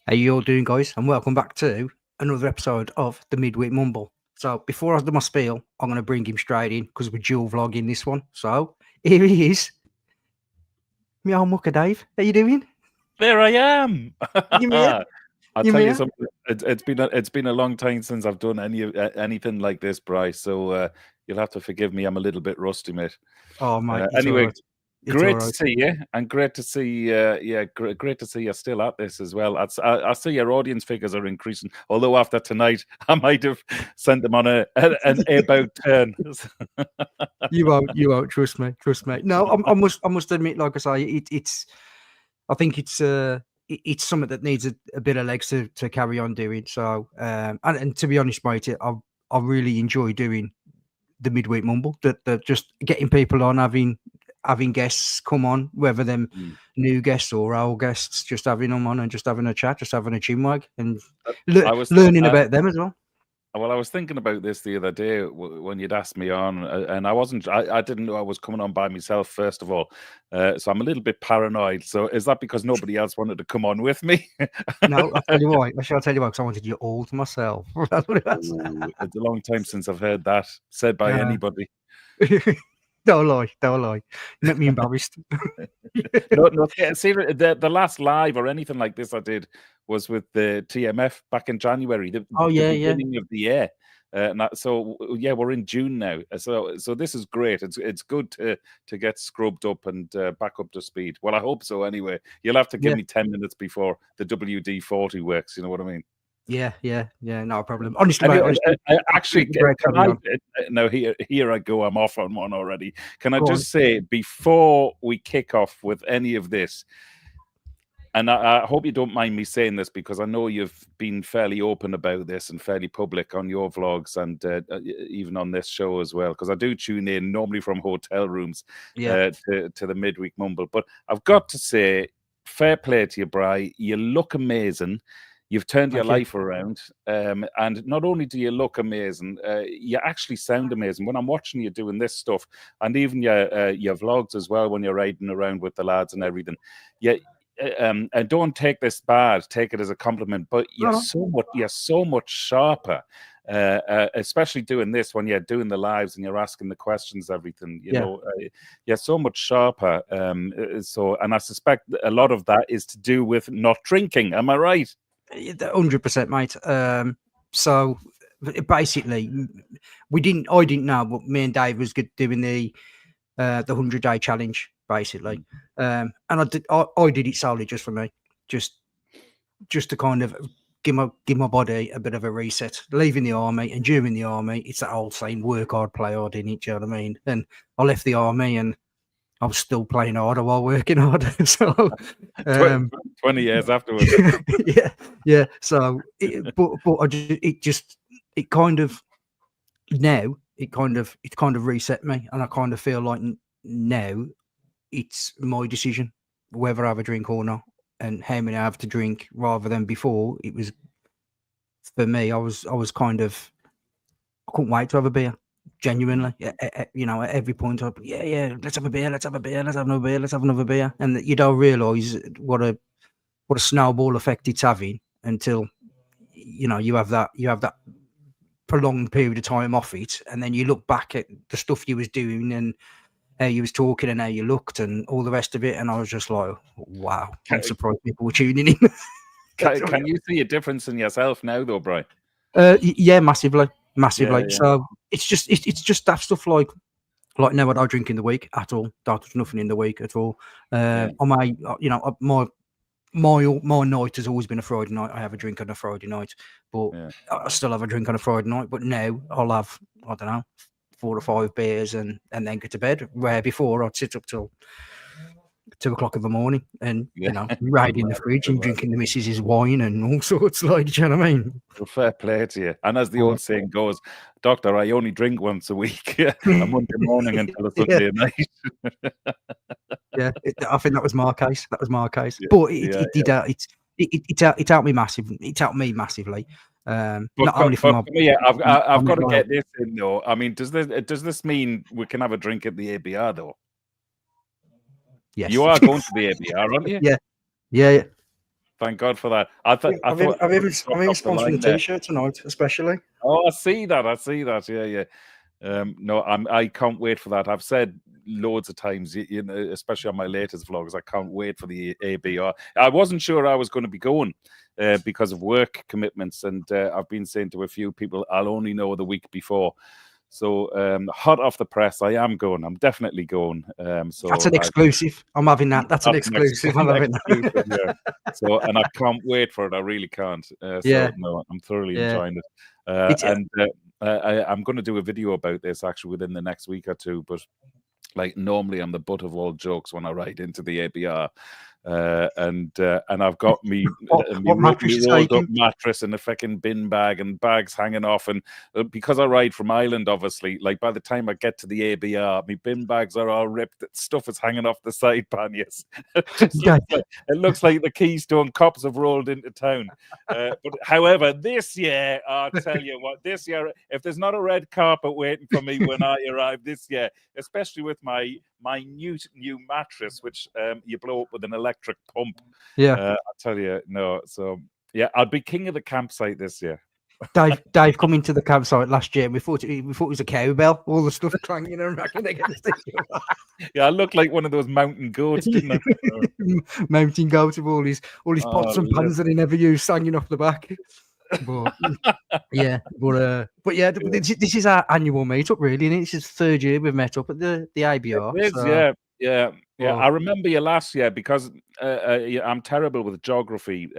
How you all doing, guys? And welcome back to another episode of the Midweek Mumble. So before I do my spiel, I'm going to bring him straight in because we're dual vlogging this one. So here he is, me old mucker Dave. How you doing? There I am. You here? I'll You tell you here? something. It's been a long time since I've done anything like this, Bryce. So you'll have to forgive me. I'm a little bit rusty, mate. Oh, mate, it's all Anyway, right. It's all great to right. see you, and great to see great to see you're still at this as well. I see your audience figures are increasing. Although after tonight, I might have sent them on an about turn. You won't. Trust me. No, I must admit, like I say, it's. I think it's something that needs a bit of legs to carry on doing. So, and to be honest, mate, I really enjoy doing the midweek mumble. That just getting people on, having guests come on, whether them new guests or old guests, just having them on and just having a chat, just having a chinwag and learning about them as well. Well, I was thinking about this the other day when you'd asked me on, and I didn't know I was coming on by myself, first of all. So I'm a little bit paranoid. So is that because nobody else wanted to come on with me? No, I'll tell you why. I'll tell you why, because I wanted you all to myself. That's what it was. Ooh, it's a long time since I've heard that said by anybody. Don't lie. You make me embarrassed. No, see, the last live or anything like this I did was with the TMF back in January, the beginning of the year. So we're in June now. So this is great. It's good to get scrubbed up and back up to speed. Well, I hope so anyway. You'll have to give me 10 minutes before the WD-40 works. You know what I mean? Yeah, no problem. Honestly, actually, now here I go. I'm off on one already. Can I just say, before we kick off with any of this, and I hope you don't mind me saying this because I know you've been fairly open about this and fairly public on your vlogs and even on this show as well, because I do tune in normally from hotel rooms to the midweek mumble. But I've got to say, fair play to you, Bri. You look amazing. You've turned your life around, and not only do you look amazing, you actually sound amazing. When I'm watching you doing this stuff, and even your vlogs as well, when you're riding around with the lads and everything, and don't take this bad, take it as a compliment. But you're so much sharper, especially doing this when you're doing the lives and you're asking the questions, everything. You know, you're so much sharper. And I suspect a lot of that is to do with not drinking. Am I right? 100%, mate. So basically, I didn't know, but me and Dave was doing the 100-day challenge, basically, and I did it solely just for me, just to kind of give my body a bit of a reset. Leaving the army and during the army, it's that old saying, "Work hard, play hard," in it. Do you know what I mean? And I left the army and I was still playing harder while working harder. So 20 years afterwards. yeah. So, it kind of reset me, and I kind of feel like now it's my decision whether I have a drink or not, and how many I have to drink, rather than before. It was for me. I was kind of, I couldn't wait to have a beer. Genuinely, at every point, let's have a beer, let's have another beer, and you don't realise what a snowball effect it's having until you have that prolonged period of time off it, and then you look back at the stuff you was doing and how you was talking and how you looked and all the rest of it, and I was just like, wow, I'm surprised people were tuning in. Can you see a difference in yourself now, though, Brian? Yeah, massively. So it's just that stuff like now I don't drink in the week at all. There's nothing in the week at all. I may, my night has always been a Friday night. I have a drink on a Friday night, but I still have a drink on a Friday night. But now I'll have, I don't know, 4 or 5 beers and then go to bed. Where before I'd sit up till 2 o'clock in the morning and raiding the fridge and drinking the missus's wine and all sorts, like, do you know what I mean? Well, fair play to you. And as the old saying goes, Doctor, I only drink once a week, a Monday morning until a Sunday night. I think that was my case. But it did. It helped me massively. It helped me massively. Not only for me, I've got to get this in though. I mean, does this mean we can have a drink at the ABR though? Yes. You are going to the ABR, aren't you? Yeah. Thank God for that. I thought I've even sponsoring a T-shirt tonight, especially. Oh, I see that. Yeah. No, I can't wait for that. I've said loads of times, you know, especially on my latest vlogs, I can't wait for the ABR. I wasn't sure I was going to be going because of work commitments, and I've been saying to a few people, I'll only know the week before. So hot off the press, I am going. I'm definitely going. So that's an exclusive. I'm having that. That's an exclusive. I'm having that. Yeah. So, and I can't wait for it. I really can't. So no, I'm thoroughly enjoying it. I'm going to do a video about this actually within the next week or two. But like normally, I'm the butt of all jokes when I ride into the ABR. And I've got me rolled up mattress and a fucking bin bag and bags hanging off, and because I ride from Ireland, obviously, like by the time I get to the ABR, my bin bags are all ripped. Stuff is hanging off the side panniers. It looks like the Keystone Cops have rolled into town. But however, this year, I'll tell you what, this year, if there's not a red carpet waiting for me when I arrive this year, especially with my new mattress, which you blow up with an electric pump. I tell you, no. So yeah, I'll be king of the campsite this year. Dave come into the campsite last year. We thought it was a cowbell. All the stuff clanging and racking against it. Yeah, I looked like one of those mountain goats, didn't I? Mountain goat with all his pots and pans that he never used hanging off the back. But yeah, this is our annual meetup, really, and it's his third year we've met up at the ABR. It is, yeah. I remember you last year because I'm terrible with geography.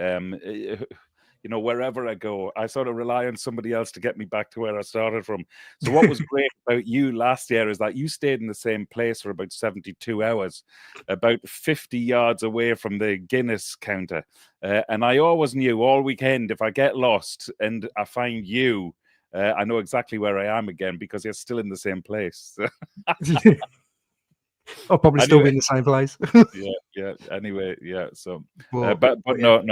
You know, wherever I go, I sort of rely on somebody else to get me back to where I started from. So what was great about you last year is that you stayed in the same place for about 72 hours, about 50 yards away from the Guinness counter. And I always knew all weekend, if I get lost and I find you, I know exactly where I am again because you're still in the same place. I'll probably still be in the same place. Yeah. Anyway, yeah. So, but no,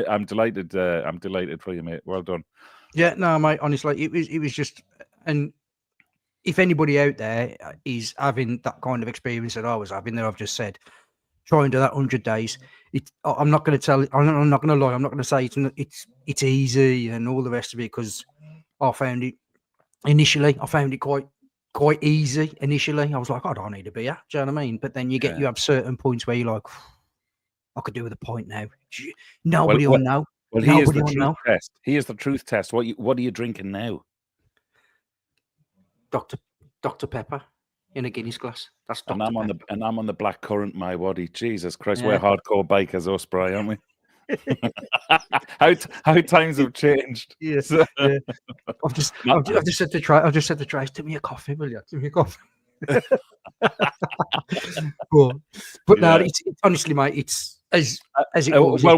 I'm delighted. I'm delighted for you, mate. Well done. Yeah, no, mate. Honestly, it was just, and if anybody out there is having that kind of experience that I was having, that I've just said, try and do that 100 days. I'm not going to tell. I'm not going to lie. I'm not going to say it's easy and all the rest of it, because I found it initially. I found it quite easy initially. I was like, I don't need a beer. Do you know what I mean? But then you have certain points where you're like, I could do with a point now. Nobody will know. Well, he is the truth test. He is the truth test. What are you drinking now? Dr. Pepper in a Guinness glass. That's Dr. And I'm on the black currant, my body. Jesus Christ, we're hardcore bikers, us, Bri, aren't we? how times have changed. Yes. Yeah. I've just said to Trace, give me a coffee, will you? Give me a coffee. but no, it's honestly, mate, it's as it was. We're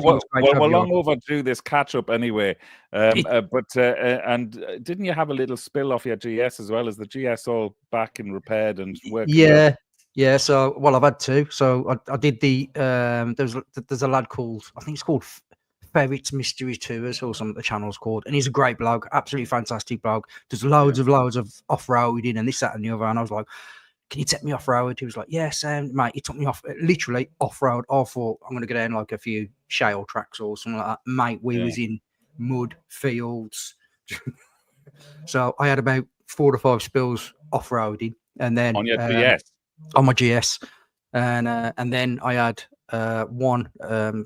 long overdue this catch up anyway. And didn't you have a little spill off your GS as well? Is the GS all back and repaired and working? Yeah. So, I've had two. So I did the there's a lad called, I think it's called Ferret's Mystery Tours or something the channel's called, and he's a great blog, absolutely fantastic blog. There's loads of off-roading and this, that, and the other. And I was like, can you take me off-road? He was like, yes, mate. He took me literally off-road. I thought I'm going to go down like a few shale tracks or something like that. Mate, we was in mud, fields. So I had about 4 or 5 spills off-roading. And then on your GS? On my GS. And then I had one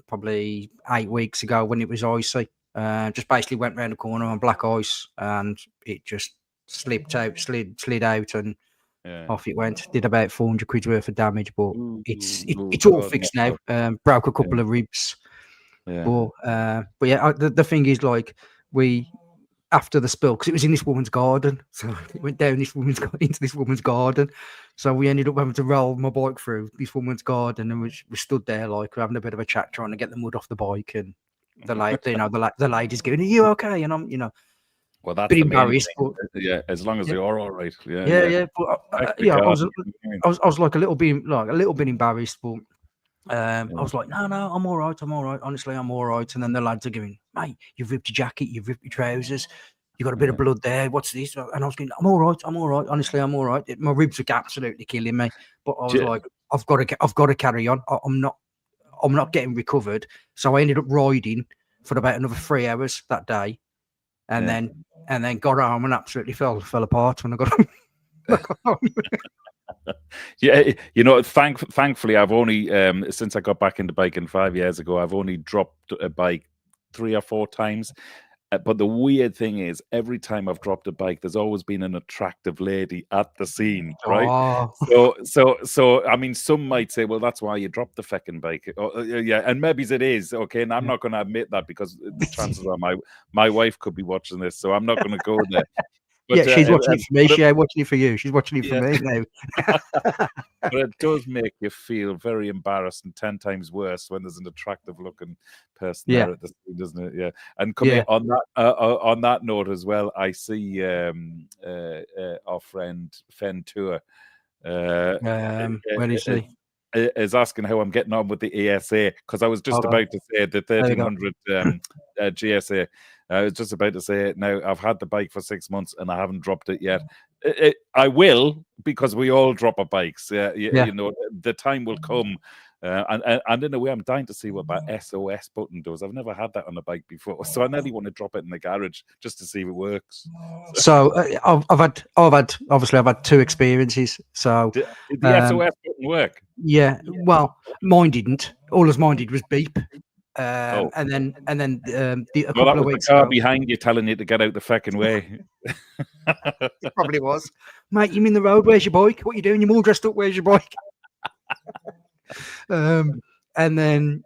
probably 8 weeks ago when it was icy. Just basically went round the corner on black ice and it just slid out and off it went. Did about 400 quid worth of damage, but it's all fixed now. Broke a couple of ribs. But yeah, the thing is, like, we, after the spill, because it was in this woman's garden, so it went down into this woman's garden. So we ended up having to roll my bike through this woman's garden, and we stood there like we're having a bit of a chat, trying to get the mud off the bike, and the lady's going, "Are you okay?" And I'm, well, that's bit embarrassed, but as long as you're all right. Yeah. But I was like a little bit embarrassed, but I was like, no, I'm all right. Honestly, I'm all right. And then the lads are going, mate, you've ripped your jacket, you've ripped your trousers, you got a bit of blood there. What's this? And I was going, I'm all right. Honestly, I'm all right. My ribs are absolutely killing me. But I was like, I've got to carry on. I'm not getting recovered. So I ended up riding for about another 3 hours that day, and then got home and absolutely fell apart when I got home. Yeah, you know, thankfully, I've only since I got back into biking 5 years ago, I've only dropped a bike 3 or 4 times. But the weird thing is, every time I've dropped a bike, there's always been an attractive lady at the scene, right? Oh. So I mean, some might say, well, that's why you dropped the feckin' bike. Yeah, and maybe it is, okay, and I'm not going to admit that because the chances are my wife could be watching this, so I'm not going to go there. But, yeah, she's watching it for me. She ain't watching it for you. She's watching it for me now. But it does make you feel very embarrassed and 10 times worse when there's an attractive looking person there at the scene, doesn't it? Yeah. And come here on that note as well, I see our friend Fen Tour where is he? Is asking how I'm getting on with the ESA, because I was just about to say the 1300 GSA. I was just about to say it now. I've had the bike for 6 months and I haven't dropped it yet. I will, because we all drop our bikes. You know, the time will come. And in a way, I'm dying to see what that SOS button does. I've never had that on a bike before, so I nearly want to drop it in the garage just to see if it works. So I've had 2 experiences. So did the SOS button work? Yeah, well, mine didn't. All mine did was beep. And then a couple of weeks the car ago, behind you telling you to get out the fucking way. It probably was. Mate, you in the road? Where's your bike? What you doing? You're all dressed up. Where's your bike? And then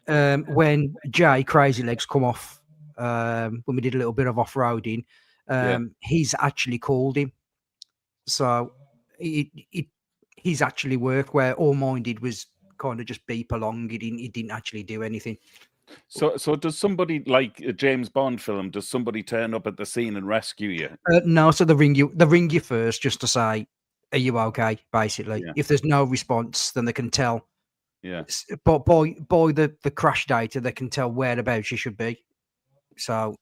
when Jay Crazy Legs come off, when we did a little bit of off-roading, he's actually called him. So he's actually worked, where all mine did was kind of just beep along. He didn't actually do anything. So does somebody, like a James Bond film, does somebody turn up at the scene and rescue you? No, so they ring you first just to say, are you okay, basically. If there's no response, then they can tell. Yeah. But by the crash data, they can tell whereabouts you should be. So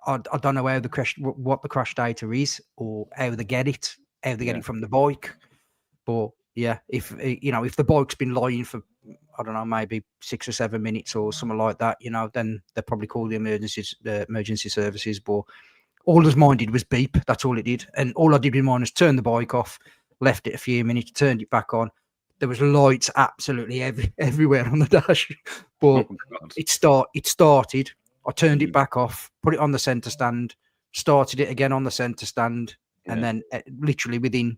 I don't know what the crash data is, or how they get it, get it from the bike. But yeah, if the bike's been lying for, I don't know, maybe 6 or 7 minutes or something like that, then they'll probably call the emergency services. But all as mine did was beep. That's all it did. And all I did with mine was turn the bike off, left it a few minutes, turned it back on. There was lights absolutely everywhere on the dash. But it started. I turned it back off, put it on the centre stand, started it again on the centre stand, and then literally within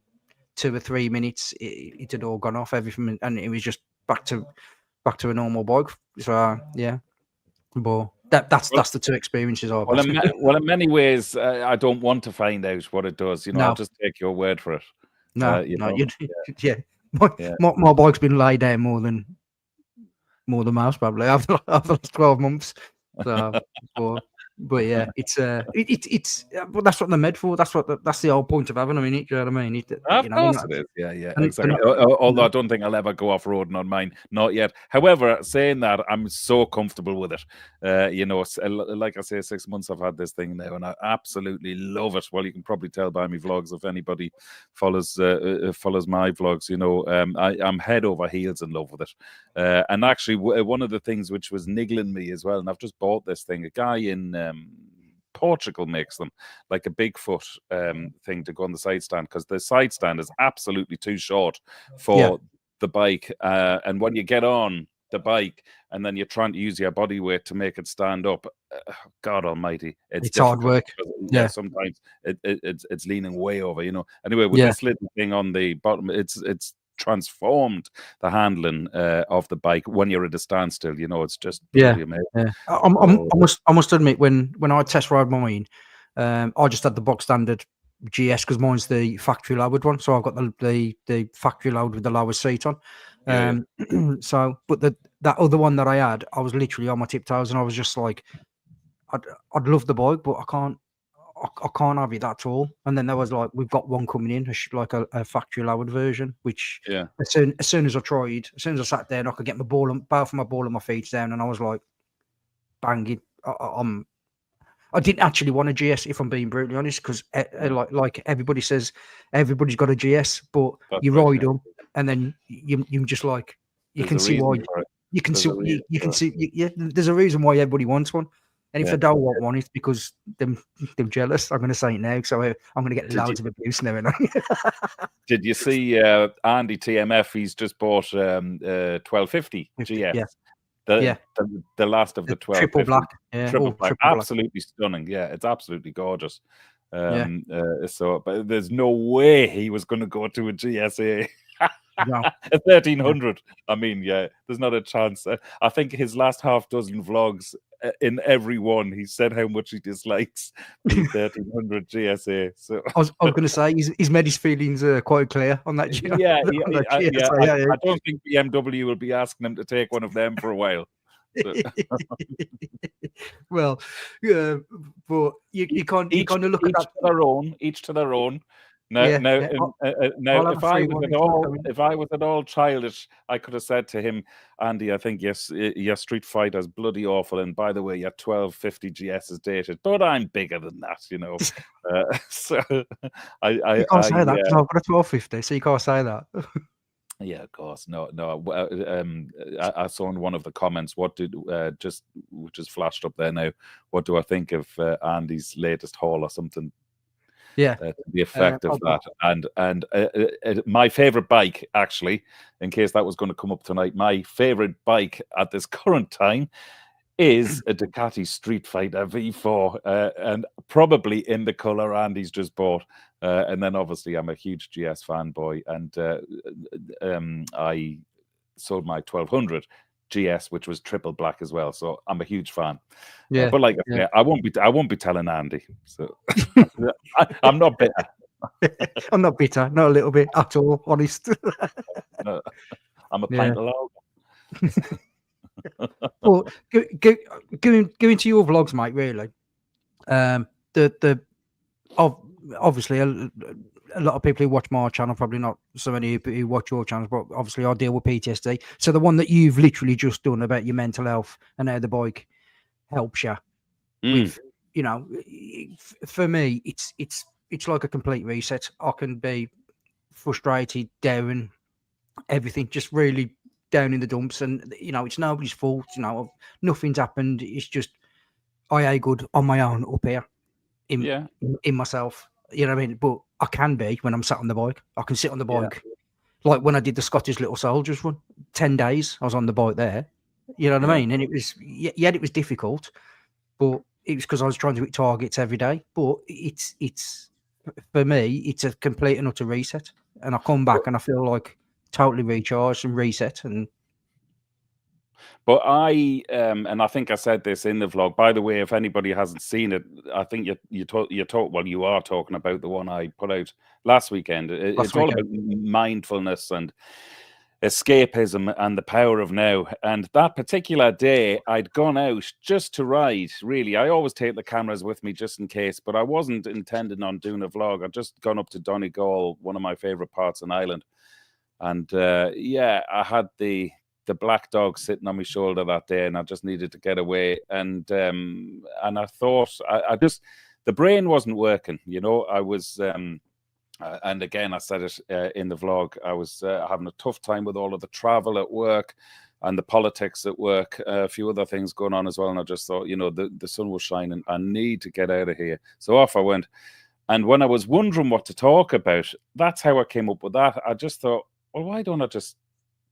2 or 3 minutes, it had all gone off, everything, and it was just back to a normal bike. So yeah, but that's the 2 experiences I've had. Well, in many ways, I don't want to find out what it does. I'll just take your word for it. My bike's been laid down more than most, probably after the last 12 months. So, but yeah, it's but that's what they're made for. That's the whole point of having them in it. Do you know what I mean? Of course it is. Yeah, exactly. Although I don't think I'll ever go off roading on mine, not yet. However, saying that, I'm so comfortable with it. Like I say, 6 months I've had this thing now, and I absolutely love it. Well, you can probably tell by my vlogs, if anybody follows my vlogs. I'm head over heels in love with it. And actually, one of the things which was niggling me as well, and I've just bought this thing. A guy in Portugal makes them, like a Bigfoot thing to go on the side stand, because the side stand is absolutely too short for the bike. And when you get on the bike and then you're trying to use your body weight to make it stand up, God almighty, it's hard work. Yeah, sometimes it's leaning way over, Anyway, with this little thing on the bottom, it's transformed the handling of the bike when you're at a standstill. It's just really amazing. I must admit, when I test ride mine, I just had the box standard GS, because mine's the factory lowered one, so I've got the factory load with the lower seat on. So, but that other one that I had, I was literally on my tiptoes, and I was just like, I'd love the bike, but I can't have it at all. And then there was like, we've got one coming in, like a factory lowered version, which as soon as I sat there and I could get both of my ball and my feet down, and I was like banging. I didn't actually want a GS, if I'm being brutally honest, because like everybody says, everybody's got a GS, but you ride them, and then you just like, you can see why. You can There's see, a reason you can for it. see, yeah. There's a reason why everybody wants one, and if Yeah. they don't want one, it's because they're jealous. I'm going to say it now, so I'm going to get Did loads of abuse now. you see Andy TMF? He's just bought 1250 GS. Yeah, The last of the triple 1250 black, yeah, triple all black. triple black. Absolutely stunning. Yeah, it's absolutely gorgeous. Yeah. So, but there's no way he was going to go to a GSA. No. A 1300. I mean, yeah, there's not a chance. I think his last half dozen vlogs, in every one, he said how much he dislikes the 1300 GSA. So I was going to say he's made his feelings quite clear on that. yeah, on that yeah. GSA, I don't think BMW will be asking him to take one of them for a while. So. Well, yeah, but you kind of look at that. Each to their own. Now, Yeah, now, yeah. now, if I was at all childish, I could have said to him, Andy, I think yes, your Street Fighter is bloody awful, and by the way, your 1250 GS is dated, but I'm bigger than that, you know. So you can't say that because I've got a 1250, so you can't say that. Yeah, of course. No. I saw in one of the comments, what did which is flashed up there now. What do I think of Andy's latest haul or something? Yeah, to the effect of that. And my favorite bike, actually, in case that was going to come up tonight, my favorite bike at this current time is a Ducati Street Fighter V4, and probably in the color Andy's just bought. And then obviously I'm a huge GS fanboy, and I sold my 1200 GS, which was triple black as well. So I'm a huge fan. Yeah, but like I say, I won't be telling Andy. So I'm not bitter. I'm not bitter, not a little bit at all. Honest. No, I'm a pint of lager. Well, going to your vlogs, mate. Really, obviously a lot of people who watch my channel, probably not so many who watch your channels, but obviously I deal with PTSD. So the one that you've literally just done about your mental health and how the bike helps you with, you know, for me, it's like a complete reset. I can be frustrated, down, everything, just really down in the dumps, and you know, it's nobody's fault. You know, nothing's happened. It's just I ain't good on my own up here in myself. You know what I mean? But I can be when I'm sat on the bike. I can sit on the bike. Like when I did the Scottish Little Soldiers run, 10 days I was on the bike there. You know what I mean? And it was, it was difficult, but it was because I was trying to hit targets every day. But it's for me, it's a complete and utter reset. And I come back and I feel like totally recharged and reset. And but and I think I said this in the vlog. By the way, if anybody hasn't seen it, I think you are talking about the one I put out last weekend. It's all about mindfulness and escapism and the power of now. And that particular day, I'd gone out just to ride. Really, I always take the cameras with me just in case, but I wasn't intending on doing a vlog. I'd just gone up to Donegal, one of my favorite parts in Ireland, and I had the black dog sitting on my shoulder that day, and I just needed to get away. And I thought, I just, the brain wasn't working. You know, I was, and again, I said it in the vlog, I was having a tough time with all of the travel at work and the politics at work, a few other things going on as well. And I just thought, you know, the sun was shining. I need to get out of here. So off I went. And when I was wondering what to talk about, that's how I came up with that. I just thought, well, why don't I just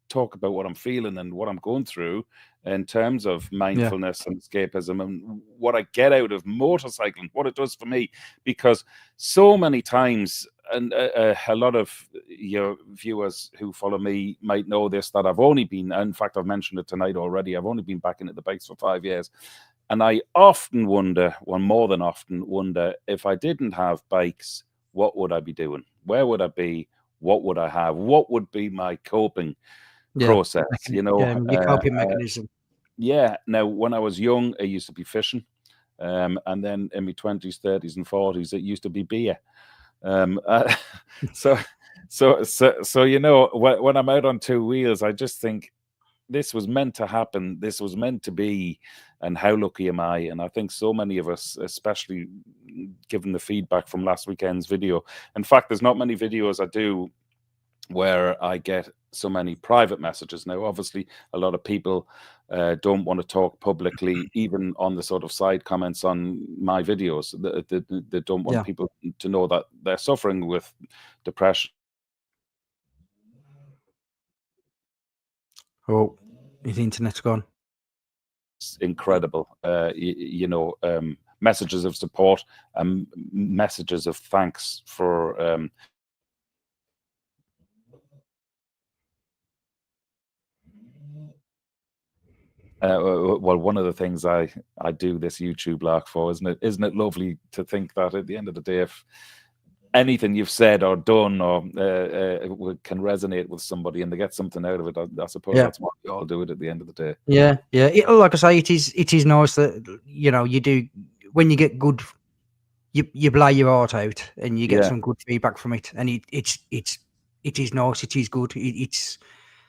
talk about what I'm feeling and what I'm going through in terms of mindfulness and escapism and what I get out of motorcycling, what it does for me. Because so many times, and a lot of your viewers who follow me might know this, that I've only been, in fact, I've mentioned it tonight already, I've only been back into the bikes for 5 years. And I often wonder, well, more than often wonder, if I didn't have bikes, what would I be doing? Where would I be? What would I have? What would be my coping process? You know, your coping mechanism. Now, when I was young, I used to be fishing. And then in my 20s, 30s, and 40s, it used to be beer. So you know, when I'm out on two wheels, I just think this was meant to happen. This was meant to be. And how lucky am I? And I think so many of us, especially given the feedback from last weekend's video. In fact, there's not many videos I do where I get so many private messages. Now, obviously, a lot of people don't want to talk publicly, even on the sort of side comments on my videos. They don't want people to know that they're suffering with depression. Oh, his internet's gone. It's incredible. Messages of support and messages of thanks for well, one of the things I do this YouTube lark for, isn't it lovely to think that at the end of the day, if anything you've said or done or can resonate with somebody and they get something out of it, I suppose that's why we all do it at the end of the day. Yeah. Like I say, it is nice that you do when you get good. You play your heart out and you get some good feedback from it, and it is nice. It is good. It's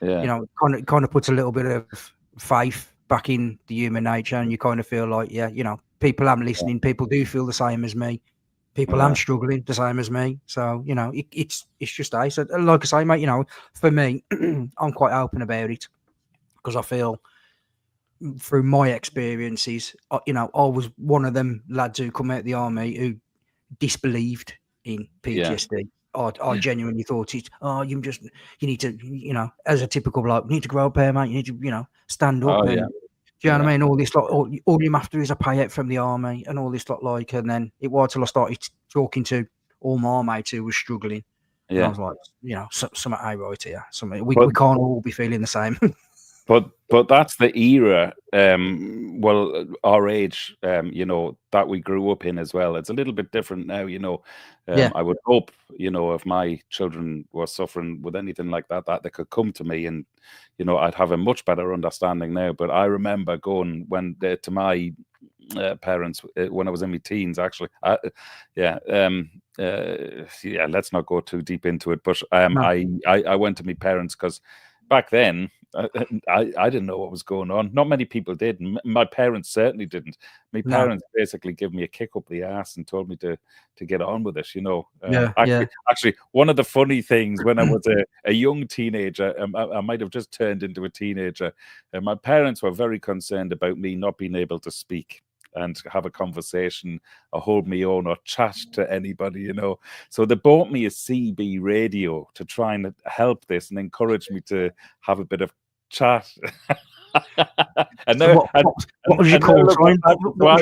kind of puts a little bit of faith back in the human nature, and you kind of feel like people am listening. People do feel the same as me. People am struggling the same as me. So it's just nice. So, like I say, mate, for me, I'm quite open about it because I feel through my experiences, I was one of them lads who come out of the army who disbelieved in PTSD. I genuinely thought you need to, as a typical bloke, you need to grow up here, mate. You need to, stand up. Do you know what I mean? All this, like, all you're after is a payout from the army and all this, like, and then it was till I started talking to all my mates who was struggling. And I was like, something ain't right here. We can't all be feeling the same. But that's the era, well, our age, that we grew up in as well. It's a little bit different now, I would hope, if my children were suffering with anything like that they could come to me and, I'd have a much better understanding now. But I remember going to my parents when I was in my teens, actually. Let's not go too deep into it. But I went to my parents because back then, I didn't know what was going on. Not many people did. My parents certainly didn't. My parents basically gave me a kick up the ass and told me to get on with it. Actually, one of the funny things when I was a young teenager, I might have just turned into a teenager. My parents were very concerned about me not being able to speak and have a conversation or hold me own or chat to anybody, So they bought me a CB radio to try and help this and encourage me to have a bit of chat. And so what was your call sign? I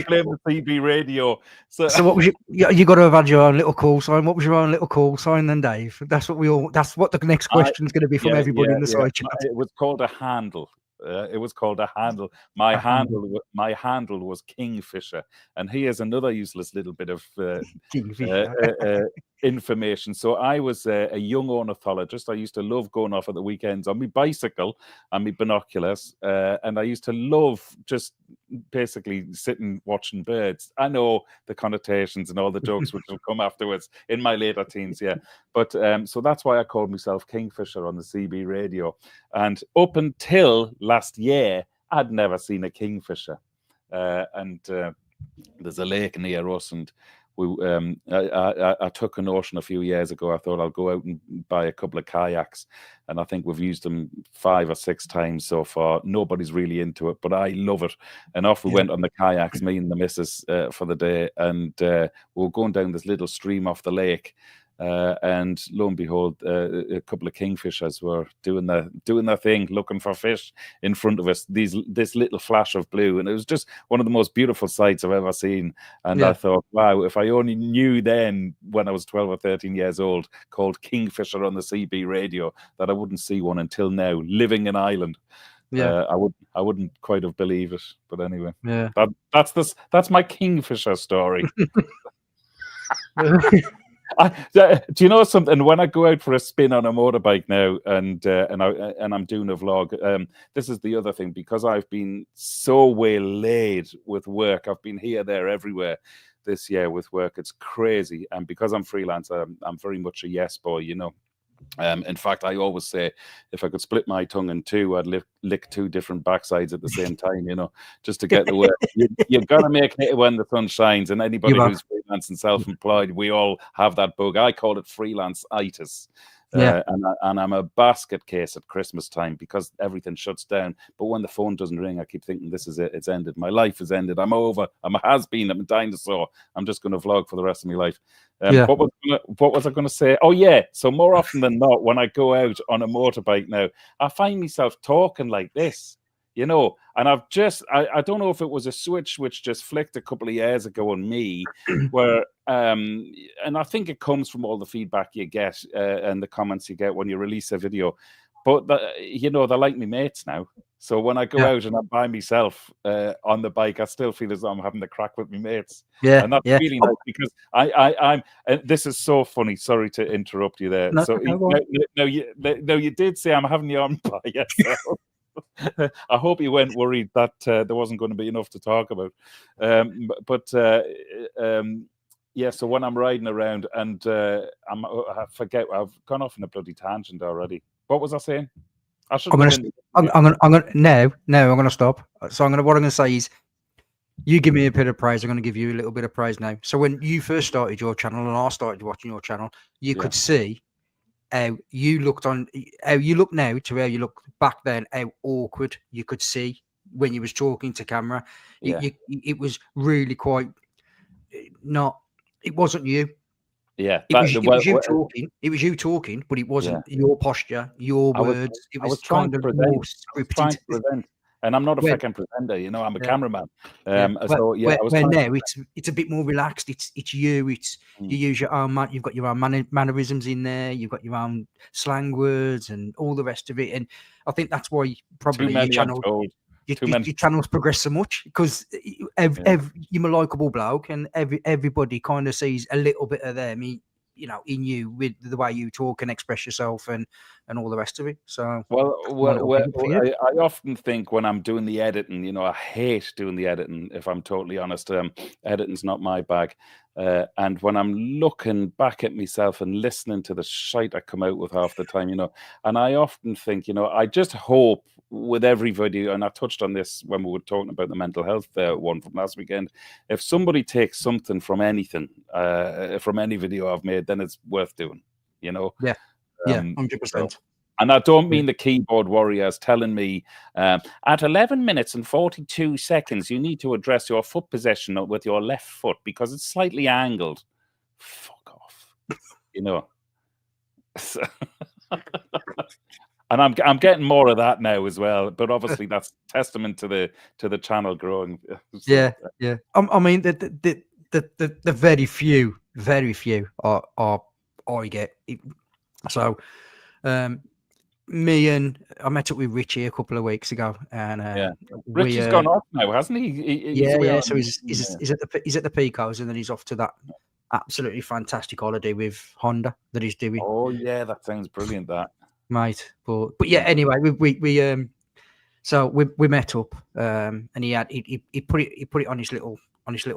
blame the CB radio. So what was you got to have had your own little call sign. What was your own little call sign then, Dave? That's what the next question is going to be from everybody in the side chat. It was called a handle. It was called a handle. My handle was Kingfisher, and here's another useless little bit of information. So I was a young ornithologist. I used to love going off at the weekends on my bicycle and my binoculars, and I used to love just basically sitting watching birds. I know the connotations and all the jokes which will come afterwards in my later teens, but so that's why I called myself Kingfisher on the CB radio. And up until last year, I'd never seen a kingfisher. And there's a lake near us, and I took a notion a few years ago. I thought I'll go out and buy a couple of kayaks, and I think we've used them 5 or 6 times so far. Nobody's really into it, but I love it. And off we went on the kayaks, me and the missus, for the day, and we were going down this little stream off the lake. And lo and behold, a couple of kingfishers were doing their thing, looking for fish in front of us. This little flash of blue, and it was just one of the most beautiful sights I've ever seen. And I thought, wow, if I only knew then, when I was 12 or 13 years old, called Kingfisher on the CB radio, that I wouldn't see one until now, living in Ireland. I wouldn't quite have believed it. But anyway, that's my kingfisher story. Do you know something? When I go out for a spin on a motorbike now, and I'm doing a vlog, this is the other thing, because I've been so waylaid with work. I've been here, there, everywhere this year with work. It's crazy, and because I'm freelance, I'm very much a yes boy, In fact, I always say, if I could split my tongue in two, I'd lick 2 different backsides at the same time, just to get the work. You've got to make it when the sun shines. And anybody who's freelance and self-employed, we all have that bug. I call it freelance-itis. And I'm a basket case at Christmas time because everything shuts down. But when the phone doesn't ring, I keep thinking, this is it. It's ended. My life is ended. I'm over. I'm a has-been. I'm a dinosaur. I'm just going to vlog for the rest of my life. What was I going to say? Oh, yeah. So more often than not, when I go out on a motorbike now, I find myself talking like this. And I don't know if it was a switch which just flicked a couple of years ago on me, where, and I think it comes from all the feedback you get and the comments you get when you release a video. But, they're like me mates now. So when I go out and I'm by myself on the bike, I still feel as though I'm having the crack with my mates. Yeah, and that's really nice because I'm. This is so funny. Sorry to interrupt you there. No, so you did say I'm having you on by yourself. I hope you weren't worried that there wasn't going to be enough to talk about. So when I'm riding around and I forget, I've gone off in a bloody tangent already. What was I saying? I'm gonna stop. So what I'm gonna say is, you give me a bit of praise, I'm gonna give you a little bit of praise now. So when you first started your channel and I started watching your channel, you could see how you look now to how you look back then, how awkward you could see when you was talking to camera. It was really quite not. It wasn't you. Yeah, it was you talking. It was you talking, but it wasn't your posture, your words. It was kind of more scripted. And I'm not a fucking presenter, I'm a cameraman. Where now it's a bit more relaxed. It's you. You use your own you've got your own mannerisms in there. You've got your own slang words and all the rest of it. And I think that's why probably your channel's progressed so much, because you're a likeable bloke, and everybody kind of sees a little bit of them, in you, with the way you talk and express yourself and all the rest of it. So I often think when I'm doing the editing, I hate doing the editing, if I'm totally honest. Editing's not my bag. And when I'm looking back at myself and listening to the shite I come out with half the time, and I often think, I just hope with every video, and I touched on this when we were talking about the mental health one from last weekend, if somebody takes something from anything, from any video I've made, then it's worth doing, Yeah, 100%. And I don't mean the keyboard warriors telling me at 11 minutes and 42 seconds, you need to address your foot position with your left foot because it's slightly angled. Fuck off, So, and I'm getting more of that now as well. But obviously, that's testament to the channel growing. So, yeah. I mean, the very few are I get it. So. I met up with Richie a couple of weeks ago, and Richie's gone off now, hasn't he? So he's at the Picos, and then he's off to that absolutely fantastic holiday with Honda that he's doing. Oh yeah, that sounds brilliant, that mate. But yeah, anyway, we met up, and he put it on his little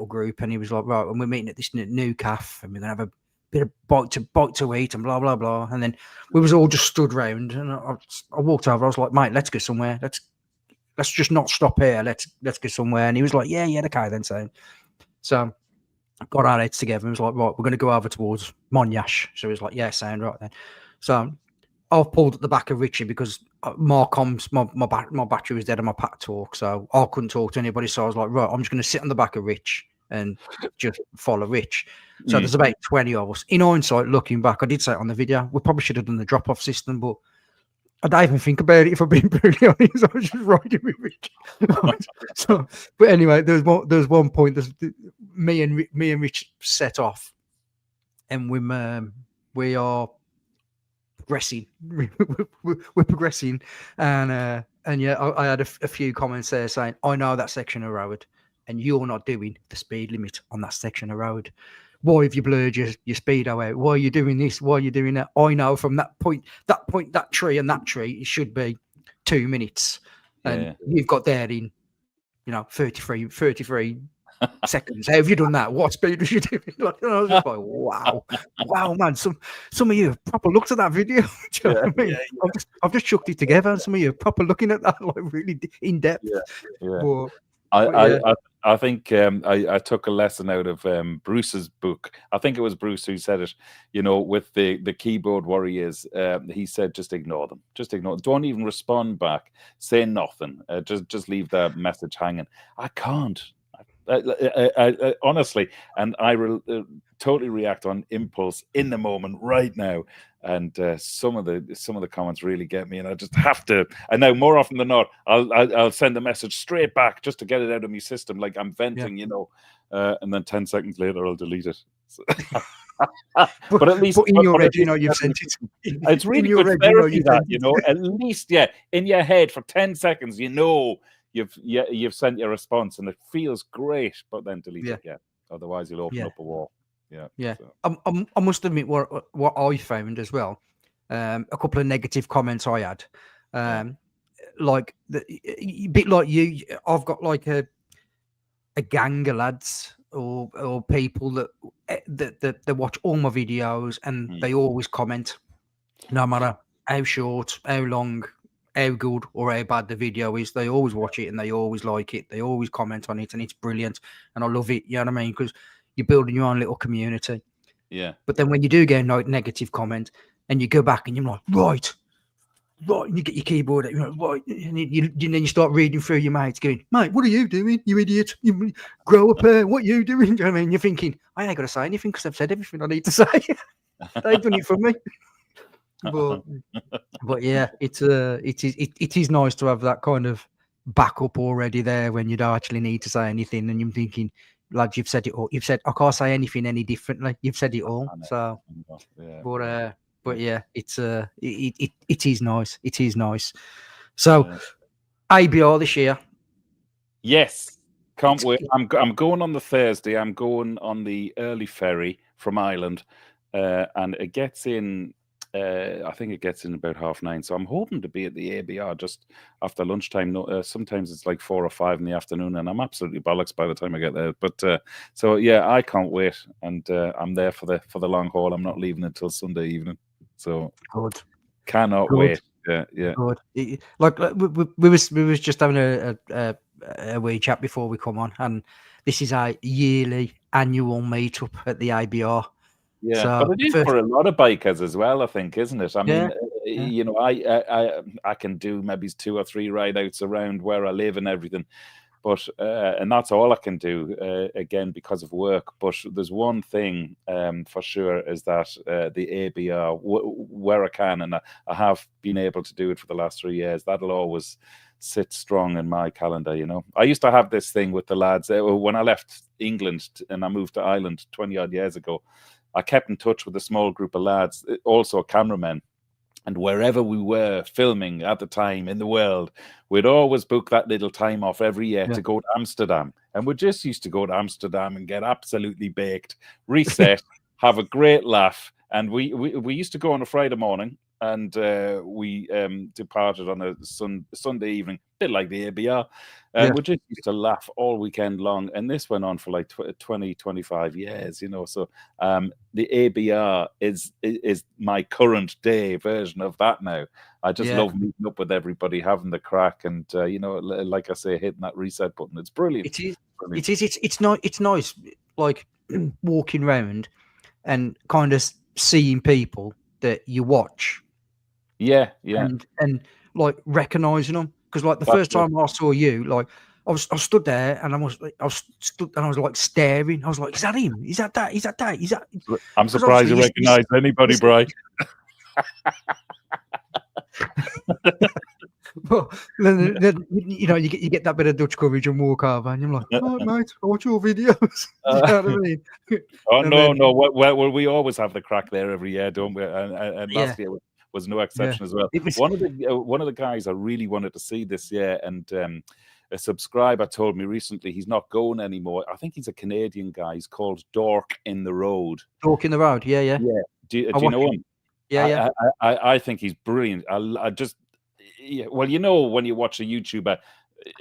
group, and he was like, right, and we're meeting at this new cafe, and we're gonna have a bit of bite to eat and blah blah blah. And then we was all just stood round, and I walked over. I was like, mate, let's go somewhere. Let's just not stop here. Let's go somewhere. And he was like, yeah, okay then. So got our heads together and was like, right, we're going to go over towards Monash. So he was like, yeah, sound right then. So I've pulled at the back of Richie because my battery was dead on my Pat Talk, so I couldn't talk to anybody. So I was like, right, I'm just going to sit on the back of Rich and just follow Rich. So there's about 20 of us. In hindsight, looking back, I did say it on the video, we probably should have done the drop-off system, but I don't even think about it, if I'm being brutally honest. I was just riding with Rich. But anyway, there's one point. Me and Rich set off, and we are progressing. We're progressing, and yeah, I had a few comments there saying, I know that section of road, and you're not doing the speed limit on that section of road. Why have you blurred your speedo out? Why are you doing this? Why are you doing that? I know from that point, that tree, it should be 2 minutes. And you've got there in, 33 seconds. How have you done that? What speed was you doing? I was just like, wow, man. Some of you have proper looked at that video. Do you know what I mean? I've just chucked it together. And some of you are proper looking at that, like really in depth. I I think I took a lesson out of Bruce's book. I think it was Bruce who said it. You know, with the keyboard warriors, he said, just ignore them. Just ignore them. Don't even respond back. Say nothing. Just leave the message hanging. I can't. I honestly, and I totally react on impulse in the moment right now. And some of the comments really get me, and I just have to. And now, more often than not, I'll send a message straight back just to get it out of my system, like I'm venting, you know. And then 10 seconds later, I'll delete it. So. But at least, in your head, you know, you've sent it. It's really good therapy, that, you know. At least, yeah, in your head for 10 seconds, you know. You've sent your response, and it feels great, but then delete it. Yeah, otherwise you'll open up a wall. Yeah. So. I must admit what I found as well. A couple of negative comments I had. Like a bit like you. I've got like a gang of lads or people that watch all my videos, and they always comment, no matter how short, how long, how good or how bad the video is. They always watch it and they always like it. They always comment on it, and it's brilliant. And I love it. You know what I mean? Because you're building your own little community. Yeah. But then when you do get a negative comment and you go back and you're like, right, and you get your keyboard, you know, right, and then you start reading through your mates, going, mate, what are you doing, you idiot? You grow up, what are you doing? You know what I mean? You're thinking, I ain't got to say anything because I've said everything I need to say. They've done it for me. But yeah, it is nice to have that kind of backup already there when you don't actually need to say anything, and you're thinking, lads, you've said it all. You've said I can't say anything any differently. You've said it all. So, but yeah, it's it is nice. It is nice. So, ABR this year. Yes, can't wait. I'm going on the Thursday. I'm going on the early ferry from Ireland, and it gets in. I think it gets in about 9:30. So I'm hoping to be at the ABR just after lunchtime. No, sometimes it's like 4 or 5 in the afternoon, and I'm absolutely bollocks by the time I get there. But so yeah, I can't wait, and I'm there for the long haul. I'm not leaving until Sunday evening. So good, cannot wait. Yeah. Good. Like we was just having a wee chat before we come on, and this is our yearly annual meetup at the ABR. Yeah, so but it is for a lot of bikers as well, I think, isn't it? I mean, you know, I can do maybe 2 or 3 ride outs around where I live and everything, but and that's all I can do again because of work. But there's one thing for sure is that the ABR, where I can, and I have been able to do it for the last 3 years, that'll always sit strong in my calendar. You know, I used to have this thing with the lads when I left England and I moved to Ireland 20 odd years ago. I kept in touch with a small group of lads, also cameramen, and wherever we were filming at the time in the world, we'd always book that little time off every year to go to Amsterdam. And we just used to go to Amsterdam and get absolutely baked, reset, have a great laugh. And we used to go on a Friday morning, and we departed on a Sunday evening, a bit like the ABR. We just used to laugh all weekend long, and this went on for like 20, 25 years, you know. So the ABR is my current day version of that now. I just love meeting up with everybody, having the crack, and you know, like I say, hitting that reset button. It's brilliant. It is. Brilliant. It's nice, like walking around and kind of seeing people that you watch. Yeah. And like recognizing them, because like the first time I saw you, like I stood there and I was like staring. I was like, is that him? Is that that? Is that that? Is that? I'm surprised you recognize anybody, Bri. Well, then, you know, you get that bit of Dutch courage and walk over, and you're like, oh, mate, I watch your videos. You know what I mean? Oh, no. Well, we always have the crack there every year, don't we? And last year was no exception as well. One of the guys I really wanted to see this year, and a subscriber told me recently he's not going anymore. I think he's a Canadian guy. He's called Dork in the Road. Dork in the Road, yeah. Do you know him? Yeah. I think he's brilliant. I just, well, you know, when you watch a YouTuber,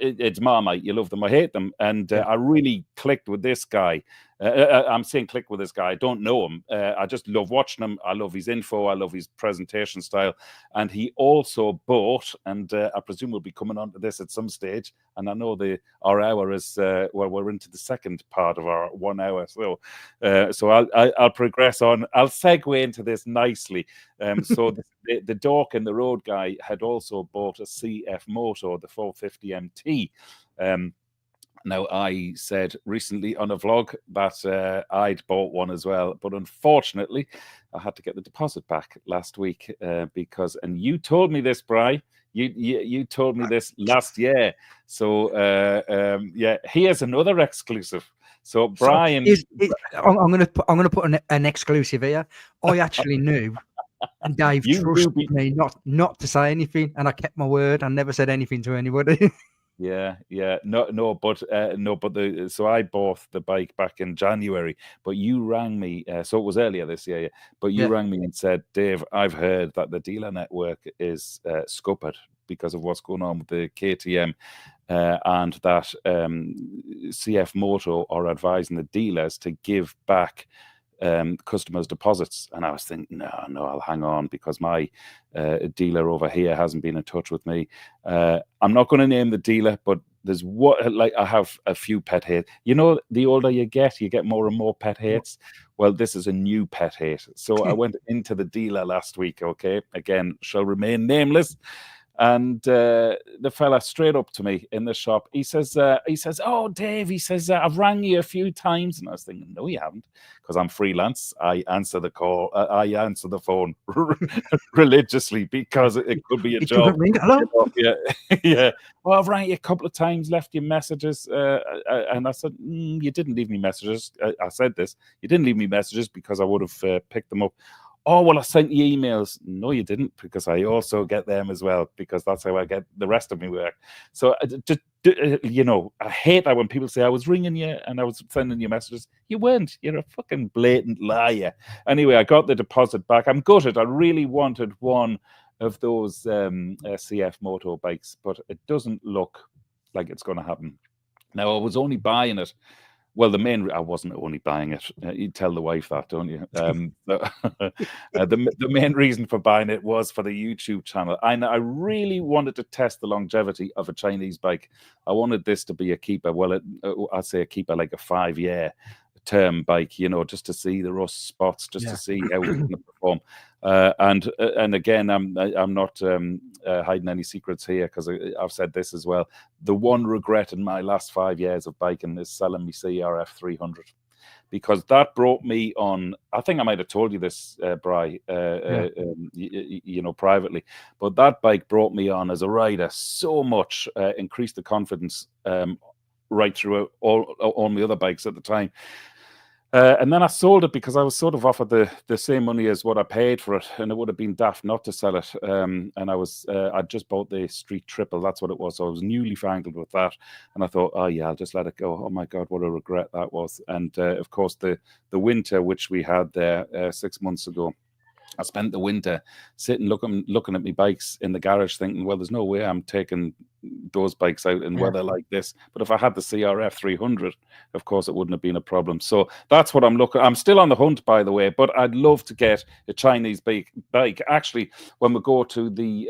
it's Marmite. You love them, I hate them, and I really clicked with this guy. I'm saying click with this guy. I don't know him. I just love watching him. I love his info. I love his presentation style. And he also bought, and I presume we'll be coming on to this at some stage. And I know our hour is, well, we're into the second part of our 1 hour. So I'll progress on. I'll segue into this nicely. So the dork in the road guy had also bought a CF Moto, the 450 MT. Now, I said recently on a vlog that I'd bought one as well, but unfortunately, I had to get the deposit back last week because, and you told me this, Bri, you told me this last year. So, yeah, here's another exclusive. So, Brian, I'm gonna put an exclusive here. I actually knew, and Dave trusted me not to say anything, and I kept my word. I never said anything to anybody. Yeah, but so I bought the bike back in January, but you rang me, so it was earlier this year, but you rang me and said, Dave, I've heard that the dealer network is scuppered because of what's going on with the KTM, and that CF Moto are advising the dealers to give back customers' deposits. And I was thinking, no, I'll hang on because my dealer over here hasn't been in touch with me. I'm not going to name the dealer, but there's I have a few pet hates. You know, the older you get more and more pet hates. Well, this is a new pet hate. So I went into the dealer last week, okay? Again, shall remain nameless. And the fella straight up to me in the shop, he says, "Oh, Dave," he says, "I've rang you a few times." And I was thinking, no, you haven't, because I'm freelance. I answer the call. I answer the phone religiously because it could be a job. Hello? Yeah, yeah. Well, I've rang you a couple of times, left you messages, and I said, you didn't leave me messages. I said this. You didn't leave me messages because I would have picked them up. Oh, well, I sent you emails. No, you didn't, because I also get them as well, because that's how I get the rest of my work. So, you know, I hate that when people say, I was ringing you and I was sending you messages. You weren't. You're a fucking blatant liar. Anyway, I got the deposit back. I'm gutted. I really wanted one of those CF Moto bikes, but it doesn't look like it's going to happen. Now, I was only buying it. Well, I wasn't only buying it. You tell the wife that, don't you? The main reason for buying it was for the YouTube channel. I really wanted to test the longevity of a Chinese bike. I wanted this to be a keeper. Well, I'd say a keeper like a 5-year term bike, you know, just to see the rust spots, just to see how it's going to perform. And again, I'm not hiding any secrets here, because I've said this as well. The one regret in my last 5 years of biking is selling me CRF 300, because that brought me on. I think I might have told you this, Bri, you know, privately, but that bike brought me on as a rider so much, increased the confidence right through all my other bikes at the time. And then I sold it because I was sort of offered the same money as what I paid for it, and it would have been daft not to sell it. And I just bought the Street Triple, that's what it was. So I was newly fangled with that, and I thought, oh yeah, I'll just let it go. Oh my God, what a regret that was. And of course, the winter which we had there 6 months ago, I spent the winter sitting looking at my bikes in the garage, thinking, well, there's no way I'm taking those bikes out in weather like this. But if I had the CRF 300, of course, it wouldn't have been a problem. So that's what I'm looking. I'm still on the hunt, by the way, but I'd love to get a Chinese bike. Actually, when we go to the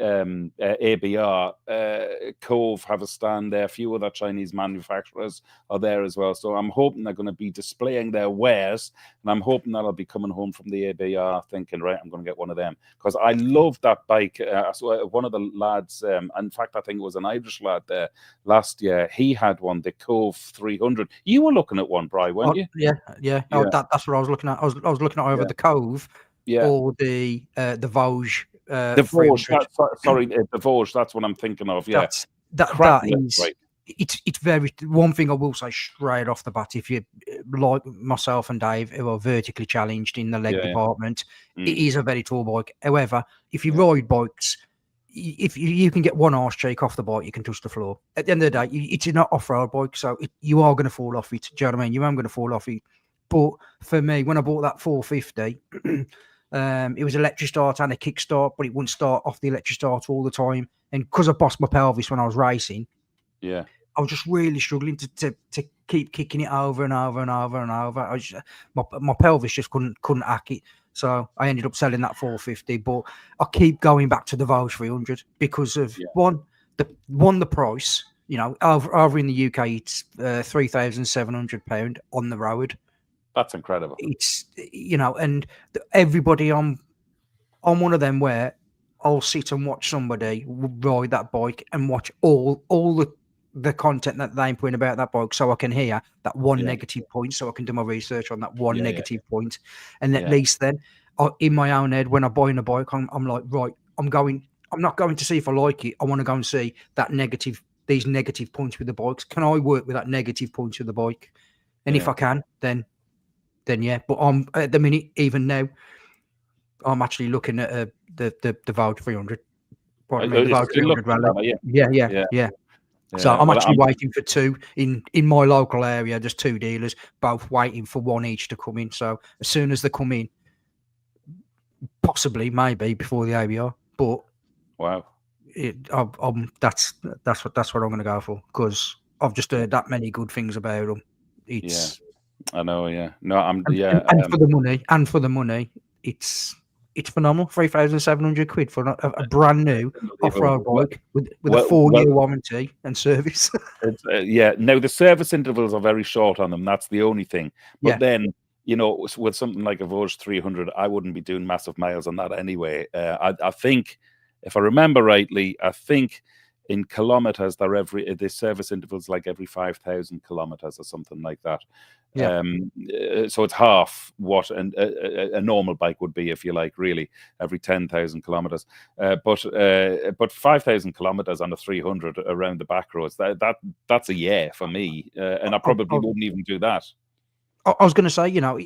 ABR, Cove have a stand there. A few other Chinese manufacturers are there as well. So I'm hoping they're going to be displaying their wares, and I'm hoping that I'll be coming home from the ABR thinking, right, I'm going to get one of them, because I love that bike. So one of the lads, in fact, I think it was an Irish lad there last year, he had one, the Cove 300. You were looking at one, Bri, weren't you? Yeah. Oh, that's what I was looking at. I was looking at either the Cove or the Vosges. The Vosges, the Vosges, that's what I'm thinking of. Yeah, that is right. It's very, one thing I will say straight off the bat, if you like myself and Dave, who are vertically challenged in the leg department, it is a very tall bike. However, if you ride bikes, if you can get one arse cheek off the bike, you can touch the floor. At the end of the day, it's not off-road bike, so you are going to fall off it. Do you know what I mean? You are going to fall off it. But for me, when I bought that 450, it was electric start and a kickstart, but it wouldn't start off the electric start all the time. And because I bossed my pelvis when I was racing, I was just really struggling to keep kicking it over and over and over and over. My pelvis just couldn't hack it. So I ended up selling that 450. But I keep going back to the Vosges 300 because of the price. You know, over in the UK, it's £3,700 on the road. That's incredible. It's, you know, and everybody I'm one of them where I'll sit and watch somebody ride that bike and watch all the content that they're putting about that bike, so I can hear that one negative point, so I can do my research on that one negative point, and at least then, in my own head, when I buy a bike, I'm like, right, I'm not going to see if I like it. I want to go and see these negative points with the bikes. Can I work with that negative point with the bike? And if I can, then yeah. But I'm at the minute, even now, I'm actually looking at the Vosges 300. Pardon me, the Vosges 300 rally. Yeah. So I'm actually waiting for two in my local area. There's two dealers, both waiting for one each to come in. So as soon as they come in, possibly, maybe before the ABR. But wow, that's what I'm going to go for, because I've just heard that many good things about them. It's I know. Yeah, no, I'm and for the money, it's phenomenal. £3,700 for a brand new off-road bike with a 4-year warranty and service. Now the service intervals are very short on them. That's the only thing. But then, you know, with something like a Vosges 300, I wouldn't be doing massive miles on that anyway. I think, if I remember rightly, in kilometers, the service intervals like every 5,000 kilometers or something like that. So it's half what a normal bike would be, if you like, really, every 10,000 kilometers. But 5,000 kilometers on a 300 around the back roads, that's a year for me, and I probably wouldn't even do that. I was going to say, you know,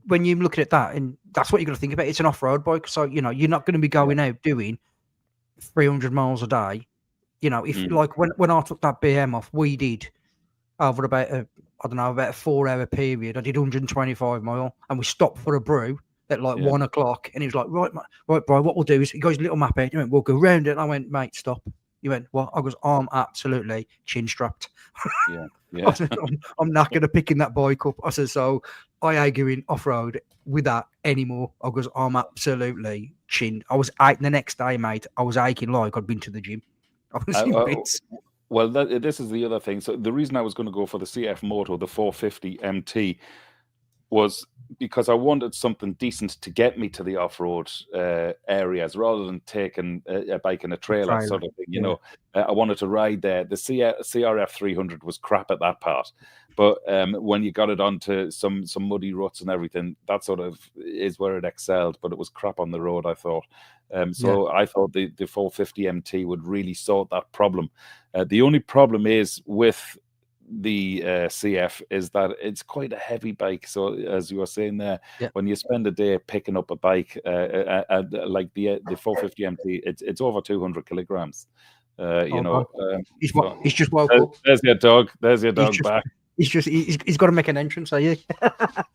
when you're looking at that, and that's what you're going to think about. It's an off-road bike, so you know you're not going to be going out doing 300 miles a day. You know, if like when I took that BM off, we did over about a 4-hour period. I did 125 mile, and we stopped for a brew at like 1 o'clock. And he was like, right, bro, what we'll do is, he goes, little map out. He went, we'll go round it. And I went, mate, stop. He went, what? I goes, I'm absolutely chin strapped. I said, I'm not going to picking that bike up. I said, so I ain't going off road with that anymore. I goes, I'm absolutely chinned. I was the next day, mate. I was aching like I'd been to the gym. Well, this is the other thing. So the reason I was going to go for the CF Moto, the 450 MT, was because I wanted something decent to get me to the off-road areas, rather than taking a bike in a trailer sort of thing. You know, I wanted to ride there. The CRF 300 was crap at that part, but when you got it onto some muddy ruts and everything, that sort of is where it excelled. But it was crap on the road, I thought. So I thought the 450 MT would really sort that problem. The only problem is with the CF is that it's quite a heavy bike. So as you were saying there, when you spend a day picking up a bike like the 450 MT, it's over 200 kilograms. You know, he's just woke up. There's your dog. There's your dog back. He's got to make an entrance, are you?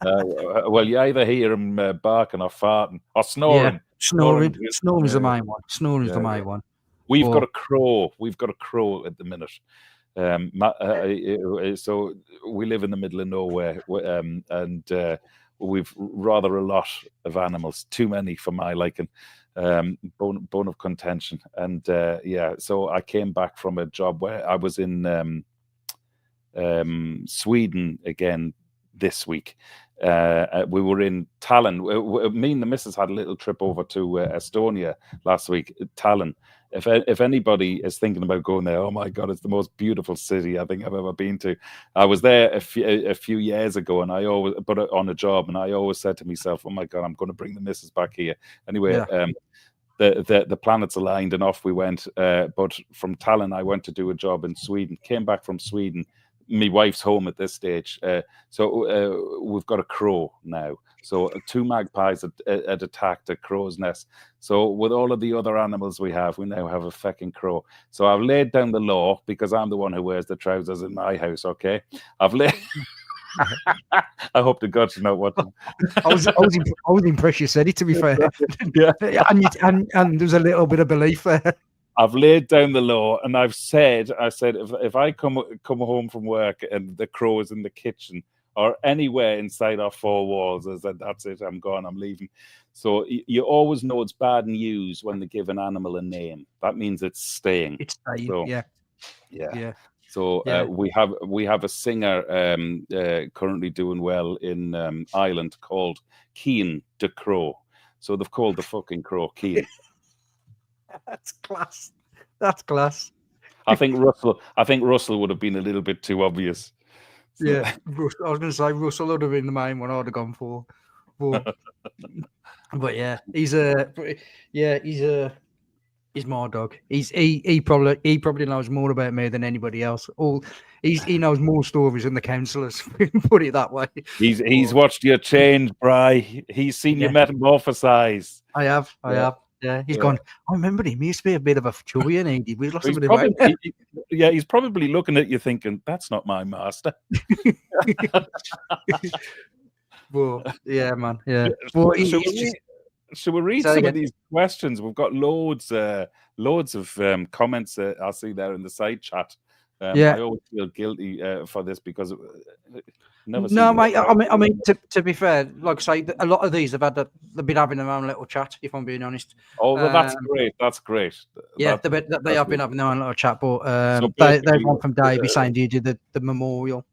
Well, you either hear him barking or farting or snoring. Yeah, snoring is the main one. Snoring is the main one. We've got a crow. We've got a crow at the minute. So we live in the middle of nowhere, and we've rather a lot of animals, too many for my liking. Bone of contention. And so I came back from a job where I was in Sweden again this week. We were in Tallinn. Me and the missus had a little trip over to Estonia last week, Tallinn. If anybody is thinking about going there, oh my God, it's the most beautiful city I think I've ever been to. I was there a few years ago, and but on a job, and I always said to myself, oh my God, I'm going to bring the missus back here. Anyway, the planets aligned, and off we went. But from Tallinn, I went to do a job in Sweden. Came back from Sweden. My wife's home at this stage, so we've got a crow now. So 2 magpies had attacked a crow's nest. So with all of the other animals we now have a fucking crow. So I've laid down the law, because I'm the one who wears the trousers in my house. Okay, I've laid. I hope to God you're not watching. I was impressed you said it, to be fair. And there's a little bit of belief there. I've laid down the law, and I said, if I come home from work and the crow is in the kitchen or anywhere inside our four walls, I said, that's it, I'm gone, I'm leaving. So you always know it's bad news when they give an animal a name. That means it's staying. It's staying. So, yeah. So we have a singer currently doing well in Ireland called Cian the Crow. So they've called the fucking crow Cian. That's class. That's class. I think Russell would have been a little bit too obvious. So. Yeah, I was going to say Russell would have been the main one I'd have gone for. But yeah, he's my dog. He probably knows more about me than anybody else. He knows more stories than the counsellors. Put it that way. He's watched you change, Bri. He's seen you metamorphosize. I have. Yeah, he's gone. I remember him. He used to be a bit of a chubby, and we lost a bit of weight. He's probably looking at you thinking, "That's not my master." Well, yeah, man. Yeah. Should we read some of these questions? We've got loads of comments I see there in the side chat. I always feel guilty for this because no, mate. I mean, to be fair, like I say, a lot of these they've been having their own little chat. If I'm being honest. Oh, well, that's great. That's great. Yeah, they have been having their own little chat, but they've one from Davey saying, "Do you do the memorial,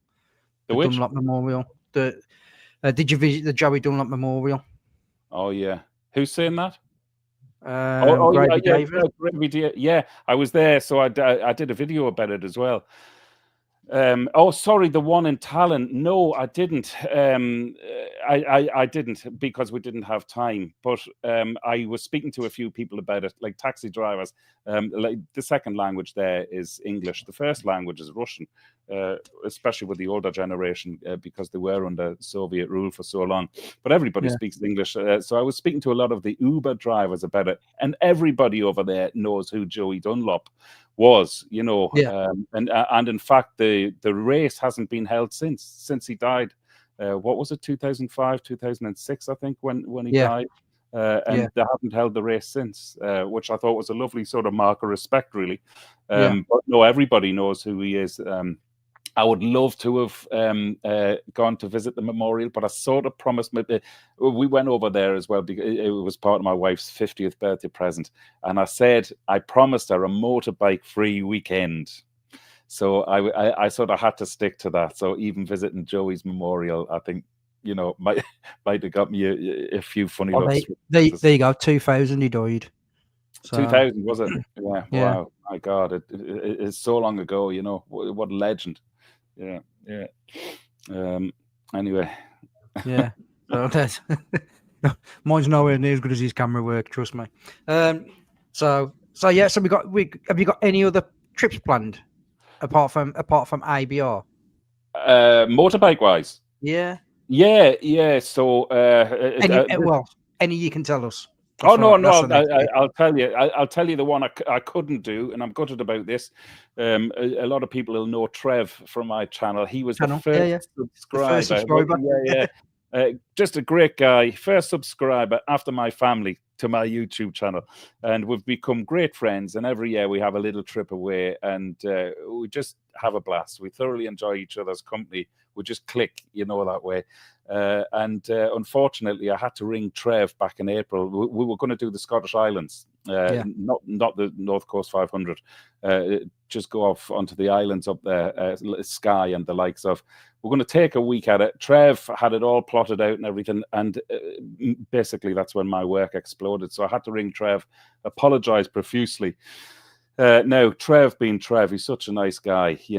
the Dunlop Memorial? Did you visit the Joey Dunlop Memorial?" Oh yeah, who's saying that? Yeah, I was there, so I did a video about it as well. Sorry, the one in Tallinn. No, I didn't. I didn't because we didn't have time. But I was speaking to a few people about it, like taxi drivers. Like the second language there is English. The first language is Russian, especially with the older generation because they were under Soviet rule for so long. But everybody speaks English. So I was speaking to a lot of the Uber drivers about it, and everybody over there knows who Joey Dunlop was, and in fact the race hasn't been held since he died. What was it, 2005, 2006, I think, when he died, and they haven't held the race since, which I thought was a lovely sort of mark of respect, really. But no, everybody knows who he is. I would love to have gone to visit the memorial, but I sort of promised we went over there as well because it was part of my wife's 50th birthday present. And I said, I promised her a motorbike-free weekend. So I sort of had to stick to that. So even visiting Joey's memorial, I think, might have got me a few funny looks. There you go, 2000 he died. So, 2000, was it? Yeah. Wow. My God, it's so long ago, what a legend. Yeah. Anyway. Yeah. Mine's nowhere near as good as his camera work, trust me. So have you got any other trips planned apart from ABR? Motorbike wise? Yeah. So any you can tell us. I'll tell you. I'll tell you the one I couldn't do, and I'm gutted about this. A lot of people will know Trev from my channel. He was the first subscriber. Just a great guy. First subscriber after my family to my YouTube channel, and we've become great friends. And every year we have a little trip away, and we just have a blast. We thoroughly enjoy each other's company. We just click, that way. And unfortunately, I had to ring Trev back in April. We were going to do the Scottish Islands, not the North Coast 500. Just go off onto the islands up there, Skye and the likes of. We're going to take a week at it. Trev had it all plotted out and everything, and basically that's when my work exploded. So I had to ring Trev, apologize profusely. Now, Trev being Trev, he's such a nice guy, he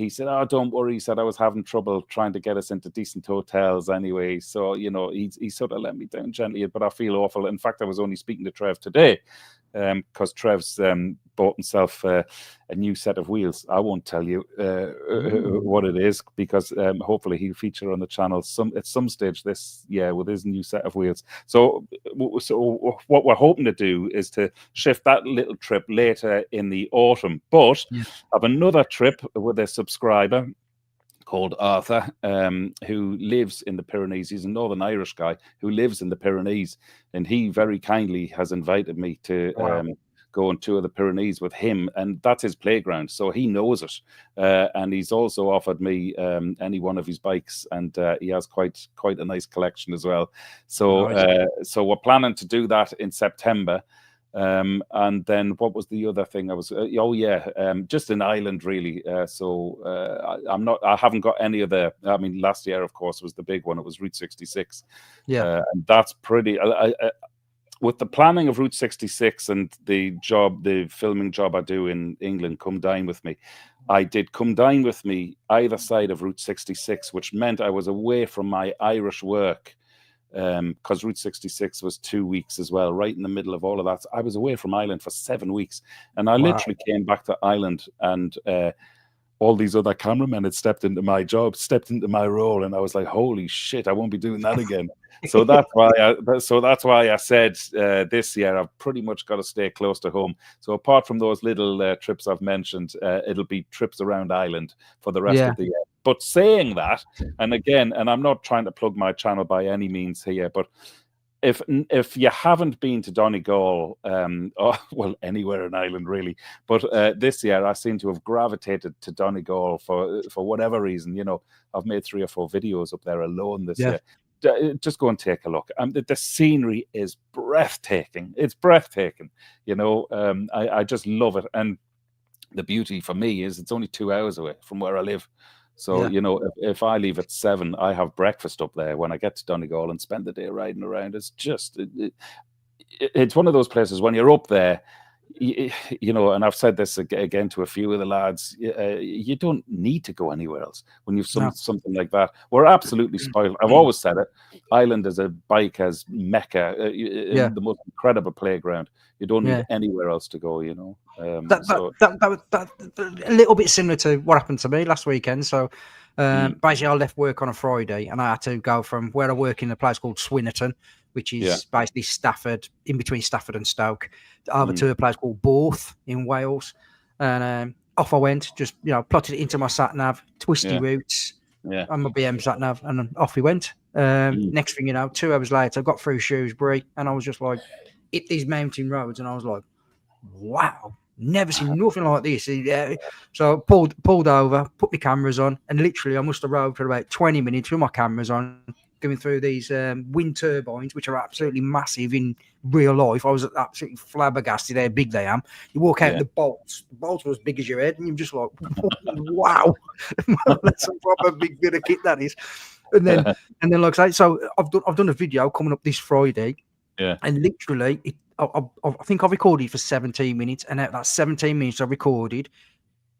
said, "Oh, don't worry." He said, "I was having trouble trying to get us into decent hotels anyway." So, he sort of let me down gently, but I feel awful. In fact, I was only speaking to Trev today because Trev's bought himself a new set of wheels. I won't tell you what it is because hopefully he'll feature on the channel at some stage this year with his new set of wheels. So what we're hoping to do is to shift that little trip later in the autumn, but have another trip with a subscriber called Arthur, who lives in the Pyrenees. He's a Northern Irish guy who lives in the Pyrenees, and he very kindly has invited me to go on tour the Pyrenees with him, and that's his playground, so he knows it. And he's also offered me any one of his bikes, and he has quite a nice collection as well. So Nice. so we're planning to do that in September. And then what was the other thing I was just in Ireland really. I haven't got any of the, I mean, last year of course was the big one. It was Route 66. And that's pretty with the planning of Route 66 and the filming job I do in England, Come Dine With Me, I did Come Dine With Me either side of Route 66, which meant I was away from my Irish work, because Route 66 was 2 weeks as well, right in the middle of all of that. I was away from Ireland for 7 weeks, and I literally came back to Ireland, and all these other cameramen had stepped into my job, stepped into my role, and I was like, holy shit, I won't be doing that again. So that's why I said this year I've pretty much got to stay close to home. So apart from those little trips I've mentioned, it'll be trips around Ireland for the rest of the year. But saying that, and again, and I'm not trying to plug my channel by any means here, but if you haven't been to Donegal, well, anywhere in Ireland really, but this year I seem to have gravitated to Donegal for whatever reason. You know, I've made 3 or 4 videos up there alone this year. Just go and take a look. The scenery is breathtaking. It's breathtaking. You know, I just love it. And the beauty for me is it's only 2 hours away from where I live. So, you know, if I leave at 7, I have breakfast up there when I get to Donegal and spend the day riding around. It's just, it's one of those places when you're up there, you know, and I've said this again to a few of the lads, you don't need to go anywhere else when you've something like that. We're absolutely spoiled. I've always said it. Ireland is a bike's mecca, the most incredible playground. You don't need anywhere else to go, you know. That a little bit similar to what happened to me last weekend. So basically I left work on a Friday, and I had to go from where I work in a place called Swinnerton, which is basically Stafford, in between Stafford and Stoke, over to a place called Borth in Wales. And off I went, just, you know, plotted it into my sat-nav, twisty routes on my BM sat-nav, and then off we went. Next thing you know, 2 hours later, I got through Shrewsbury, and I was just like, hit these mountain roads, and I was like, wow, never seen nothing like this. So I pulled over, put my cameras on, and literally I must have rode for about 20 minutes with my cameras on, going through these wind turbines, which are absolutely massive in real life. I was absolutely flabbergasted how big they are. You walk out, the bolts were as big as your head, and you're just like, wow, that's a proper big bit of kit, that is. And then like I say, so I've done a video coming up this Friday. And literally, I think I've recorded for 17 minutes, and out of that 17 minutes I recorded,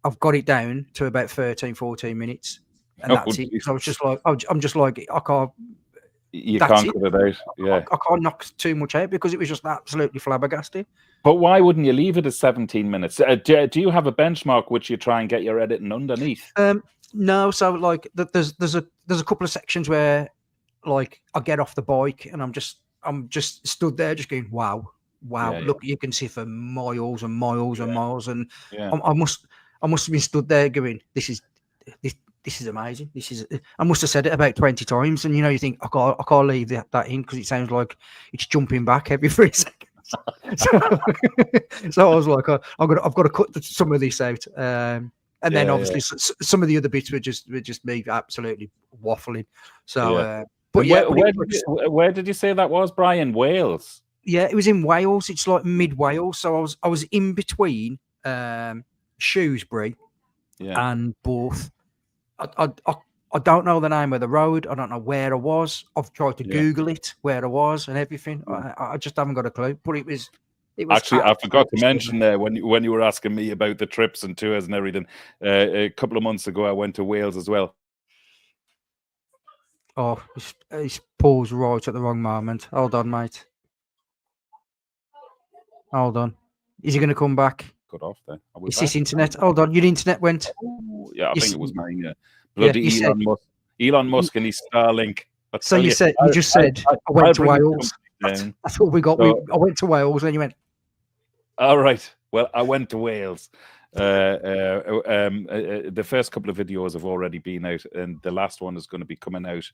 I've got it down to about 13, 14 minutes, and that's it. So it's just like, I'm just like, I can't. You can't cut it out. Yeah, I can't knock too much out because it was just absolutely flabbergasting. But why wouldn't you leave it at 17 minutes? Do you have a benchmark which you try and get your editing underneath? No. So like, there's a couple of sections where, like, I get off the bike and I'm just stood there, just going, wow. Look, you can see for miles and miles and miles, and I must have been stood there going, this is amazing. I must have said it about 20 times, and you know, you think I can't leave that in because it sounds like it's jumping back every 3 seconds. So I was like, I've got to cut some of this out. And then obviously some of the other bits were just me absolutely waffling. So, but where did you say that was, Brian? Wales? Yeah, it was in Wales. It's like mid Wales. So I was in between Shrewsbury and Borth. I don't know the name of the road. I don't know where I was. I've tried to Google it, where I was and everything. I just haven't got a clue. But it was actually, I forgot to mention there when you were asking me about the trips and tours and everything. A couple of months ago, I went to Wales as well. Oh, he's paused right at the wrong moment. Hold on, mate. Hold on. Is he going to come back? Got off there. Is this internet? Hold on. Your internet went. Oh, yeah, I think it was mine. Yeah. Bloody Elon Musk and his Starlink. So you just said I went to Wales. That's all we got. So, I went to Wales, and you went. All right. Well, I went to Wales. The first couple of videos have already been out, and the last one is going to be coming out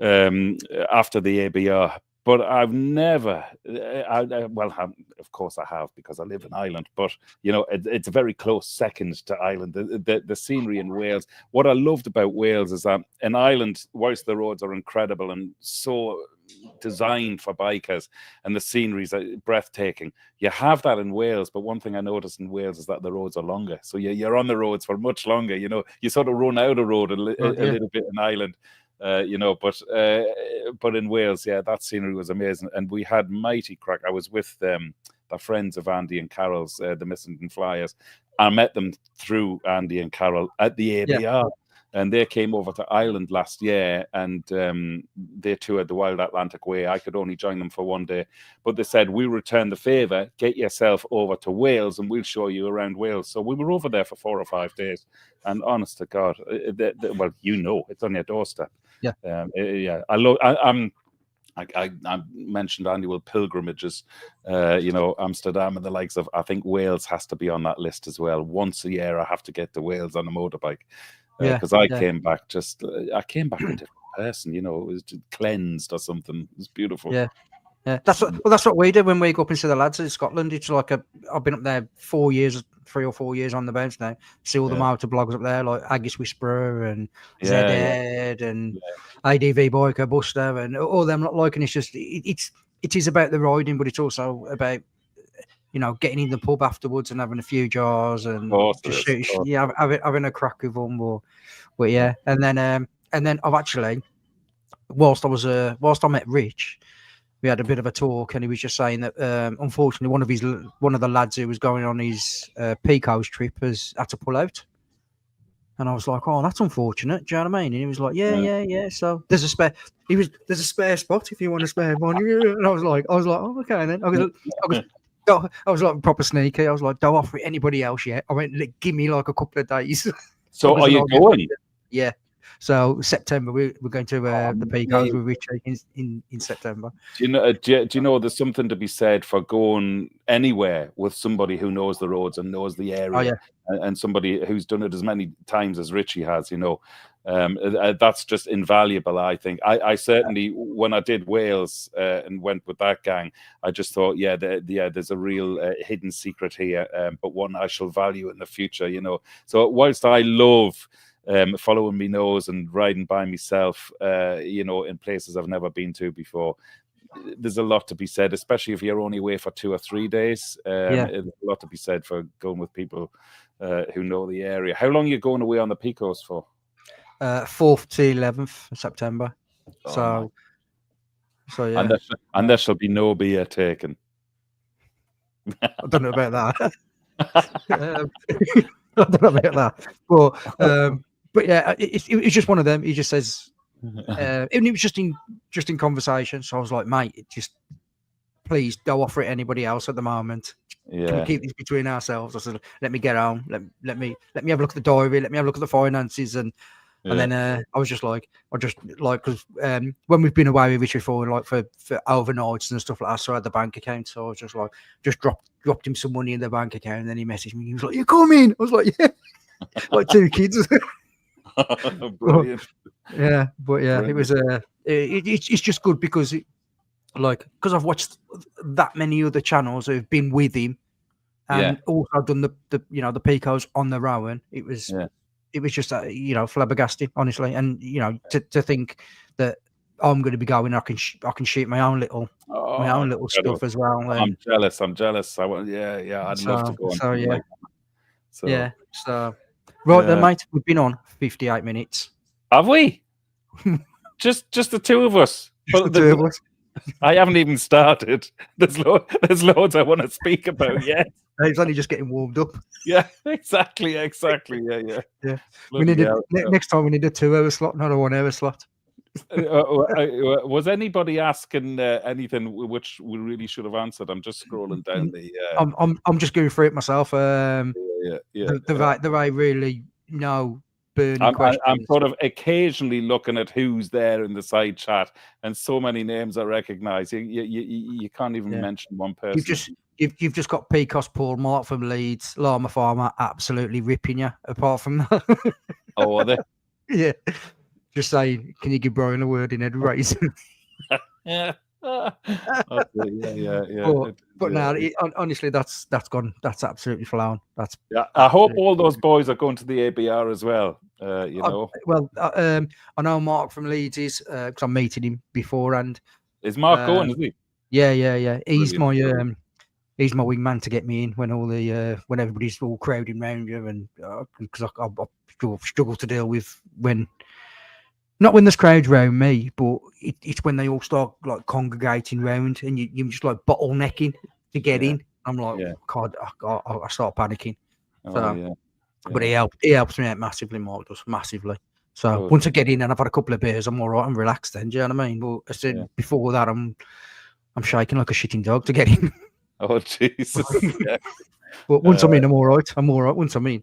after the ABR. but I've never. Of course I have, because I live in Ireland. But it's a very close second to Ireland. The scenery in Wales. What I loved about Wales is that in Ireland, whilst the roads are incredible and so designed for bikers, and the scenery is breathtaking, you have that in Wales. But one thing I noticed in Wales is that the roads are longer, so you're on the roads for much longer. You sort of run out of road a little bit in Ireland. But in Wales, that scenery was amazing, and we had mighty crack. I was with the friends of Andy and Carol's, the Missington Flyers. I met them through Andy and Carol at the ABR, and they came over to Ireland last year, and they toured the Wild Atlantic Way. I could only join them for one day, but they said, we'll return the favour, get yourself over to Wales and we'll show you around Wales. So we were over there for 4 or 5 days, and honest to God, well, it's on your doorstep. I mentioned annual pilgrimages, Amsterdam and the likes of. I think Wales has to be on that list as well. Once a year, I have to get to Wales on a motorbike, because I came back a different person. It was just cleansed or something. It was beautiful. Yeah. That's what we do when we go up into the lads in Scotland. It's like I've been up there 3 or 4 years on the bounce now. See all the motor blogs up there, like Aegis Whisperer and Zed and ADV Biker Buster and all them. And it's just it is about the riding, but it's also about getting in the pub afterwards and having a few jars and just having a crack with them. But yeah, and then I've actually, whilst I met Rich, we had a bit of a talk, and he was just saying that unfortunately one of the lads who was going on his Pecos trip has had to pull out. And I was like, oh, that's unfortunate. Do you know what I mean? And he was like, yeah. So there's a spare spot if you want a spare one. And I was like, oh, okay then. I was like proper sneaky. I was like, don't offer it anybody else yet. I went, give me like a couple of days. So are you going? Yeah. So September we're going to the Pecos with Richie in September. Do you know there's something to be said for going anywhere with somebody who knows the roads and knows the area, and somebody who's done it as many times as Richie has. That's just invaluable. I think I certainly, when I did Wales and went with that gang, I just thought, there's a real hidden secret here, but one I shall value in the future. So whilst I love following me nose and riding by myself, in places I've never been to before, there's a lot to be said, especially if you're only away for 2 or 3 days. There's a lot to be said for going with people who know the area. How long are you going away on the Pecos for? 4th to 11th of September. So yeah. And there shall be no beer taken. I don't know about that. I don't know about that. But yeah, it was just one of them. He just says, it was just in conversation. So I was like, mate, just please don't offer it anybody else at the moment. Yeah. Can we keep this between ourselves? I said, let me get home. Let me have a look at the diary. Let me have a look at the finances. And then I was just like, because when we've been away with Richard for overnights and stuff like that, so I had the bank account. So I was just dropped him some money in the bank account, and then he messaged me. He was like, "You coming?" I was like, "Yeah," like 2 kids. Brilliant. Yeah, but yeah, brilliant. It was it's just good because I've watched that many other channels who've been with him, and also done the Pecos on their own. It was just flabbergasting, honestly, and to think that I'm going to be going, I can shoot my own little stuff as well. I'm jealous. I'd love to go on. So yeah, like that. So right then, mate, we've been on 58 minutes. Have we? just the two of us. Just the two of us. I haven't even started. There's loads I want to speak about yet. He's only just getting warmed up. Yeah, exactly. Yeah. We need next time. We need a 2-hour slot, not a 1-hour slot. Was anybody asking anything which we really should have answered? I'm just scrolling down the. I'm just going through it myself. The way really burning questions. I'm sort of occasionally looking at who's there in the side chat, and so many names I recognise. You can't even mention one person. You've just got Pecos Paul Mark from Leeds, Llama Farmer, absolutely ripping you. Apart from that, oh, are they? Yeah. Just saying, can you give Brian a word in Ed Race? Yeah. But now, honestly, that's gone. That's absolutely flown. That's I hope all those boys are going to the ABR as well. You know. I know Mark from Leeds is because I'm meeting him beforehand. Is Mark going? Is he? Yeah. He's my wingman to get me in when all the when everybody's all crowding around you, and because I struggle to deal with not when there's crowds around me, but it's when they all start like congregating round and you're just like bottlenecking to get in. I'm like, God, I start panicking. But he helps me out massively, Mark does, massively. So once I get in and I've had a couple of beers, I'm all right, I'm relaxed then, do you know what I mean? But I said before that, I'm shaking like a shitting dog to get in. Oh, Jesus. But once I'm in, I'm all right. Once I'm in.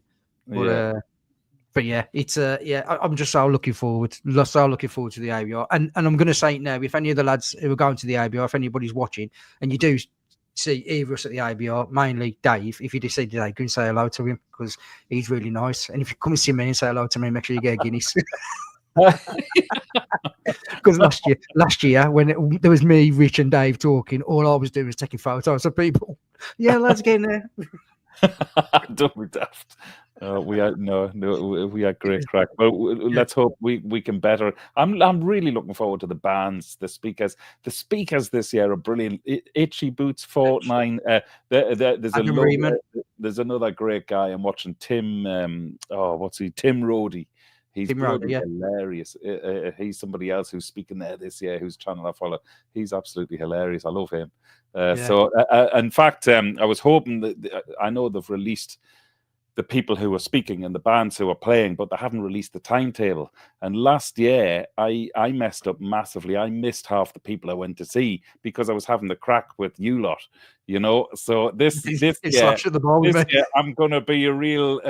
But yeah, it's I'm just so looking forward to the ABR. And I'm going to say it now, if any of the lads who are going to the ABR, if anybody's watching, and you do see either us at the ABR, mainly Dave, if you do see Dave, go and say hello to him because he's really nice. And if you come and see me and say hello to me, make sure you get a Guinness. Because last year when there was me, Rich, and Dave talking, all I was doing was taking photos of people. Yeah, lads, get in there. Don't be daft. We had great crack. But let's hope we can better. I'm really looking forward to the bands, the speakers. The speakers this year are brilliant. Itchy Boots, Fortnine. There's another great guy. I'm watching Tim. Tim Rodey. He's hilarious. He's somebody else who's speaking there this year, whose channel I follow. He's absolutely hilarious. I love him. So, in fact, I was hoping that I know they've released the people who are speaking and the bands who are playing, but they haven't released the timetable. And last year, I messed up massively. I missed half the people I went to see because I was having the crack with you lot, you know. So this year, I'm going to be a real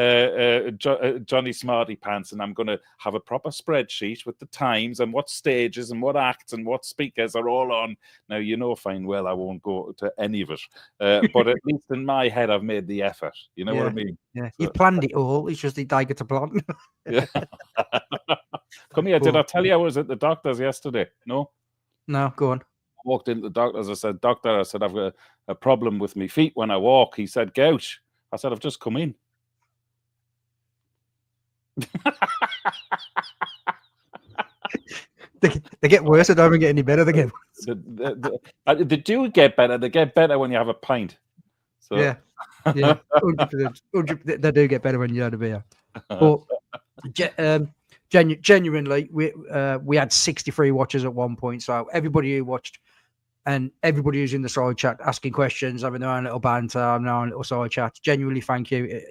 Johnny Smarty Pants, and I'm going to have a proper spreadsheet with the times and what stages and what acts and what speakers are all on. Now, you know fine well I won't go to any of it, but at least in my head, I've made the effort. You know what I mean? Yeah, so, you've planned it all. It's just the day to plan. Come here. Did I tell you I was at the doctor's yesterday? No? No, go on. I walked into the doctor's. I said, Doctor, I've got a problem with my feet when I walk. He said, gout. I said, I've just come in. They get worse. They don't get any better. They get worse. They do get better. They get better when you have a pint. So. Yeah, 100%. They do get better when you have a beer. But genuinely, we had 63 watchers at one point. So everybody who watched and everybody who's in the side chat asking questions, having their own little banter, having their own little side chat. Genuinely, thank you.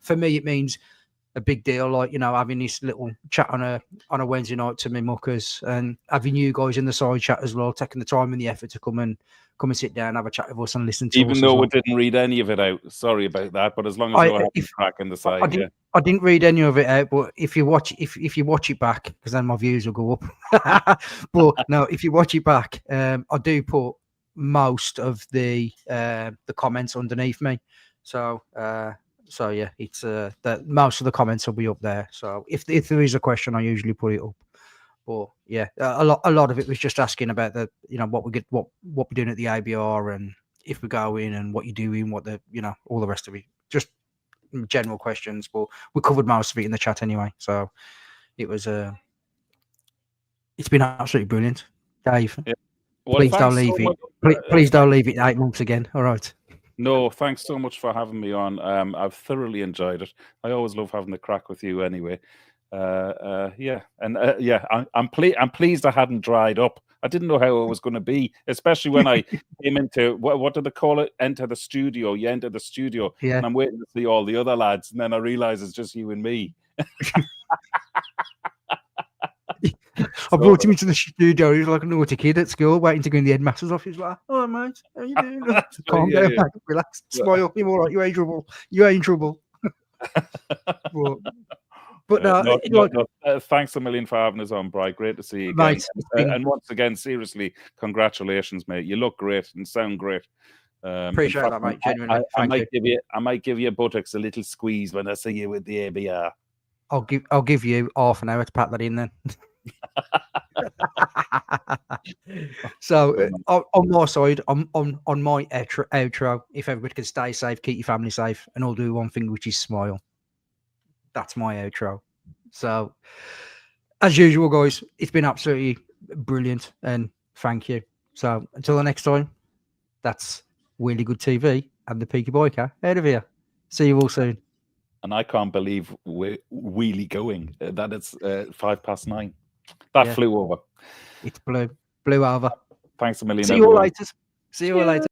For me, it means a big deal, like, you know, having this little chat on a Wednesday night to me muckers, and having you guys in the side chat as well, taking the time and the effort to come and sit down, have a chat with us and listen to us. Even though we didn't read any of it out, sorry about that, but as long as you're having crack in the side, I didn't read any of it out, but if you watch it back, because then my views will go up. But no, if you watch it back, I do put most of the comments underneath me, so yeah, it's that most of the comments will be up there. So if there is a question, I usually put it up. But yeah, a lot of it was just asking about the, you know, what we're doing at the ABR and if we go in and what you're doing, what the, you know, all the rest of it, just general questions. But we covered most of it in the chat anyway. So it was it's been absolutely brilliant, Dave. Yeah. Well, please don't leave it. Please don't leave it 8 months again. All right. No, thanks so much for having me on. I've thoroughly enjoyed it. I always love having the crack with you anyway. I'm pleased I hadn't dried up. I didn't know how it was going to be, especially when I came into, what do they call it? Enter the studio. You enter the studio, and I'm waiting to see all the other lads, and then I realize it's just you and me. I brought him into the studio. He was like a naughty kid at school, waiting to go in the headmaster's office. Like, "Oh, mate, how you doing?" Calm down, mate. Relax, smile. You're all right. You ain't trouble. You ain't trouble. But thanks a million for having us on, Bri. Great to see you again. And once again, seriously, congratulations, mate. You look great and sound great. Appreciate that, mate. Genuinely, I might give your buttocks a little squeeze when I see you with the ABR. I'll give you half an hour to pack that in then. So on my side, on my outro, if everybody can stay safe, keep your family safe, and all do one thing, which is smile. That's my outro. So, as usual, guys, it's been absolutely brilliant, and thank you. So, until the next time, that's Really Good TV and the Peaky Biker out of here. See you all soon. And I can't believe we're really going. That it's 9:05. That flew over. It's blew over. Thanks a million. See you all later. See you all later.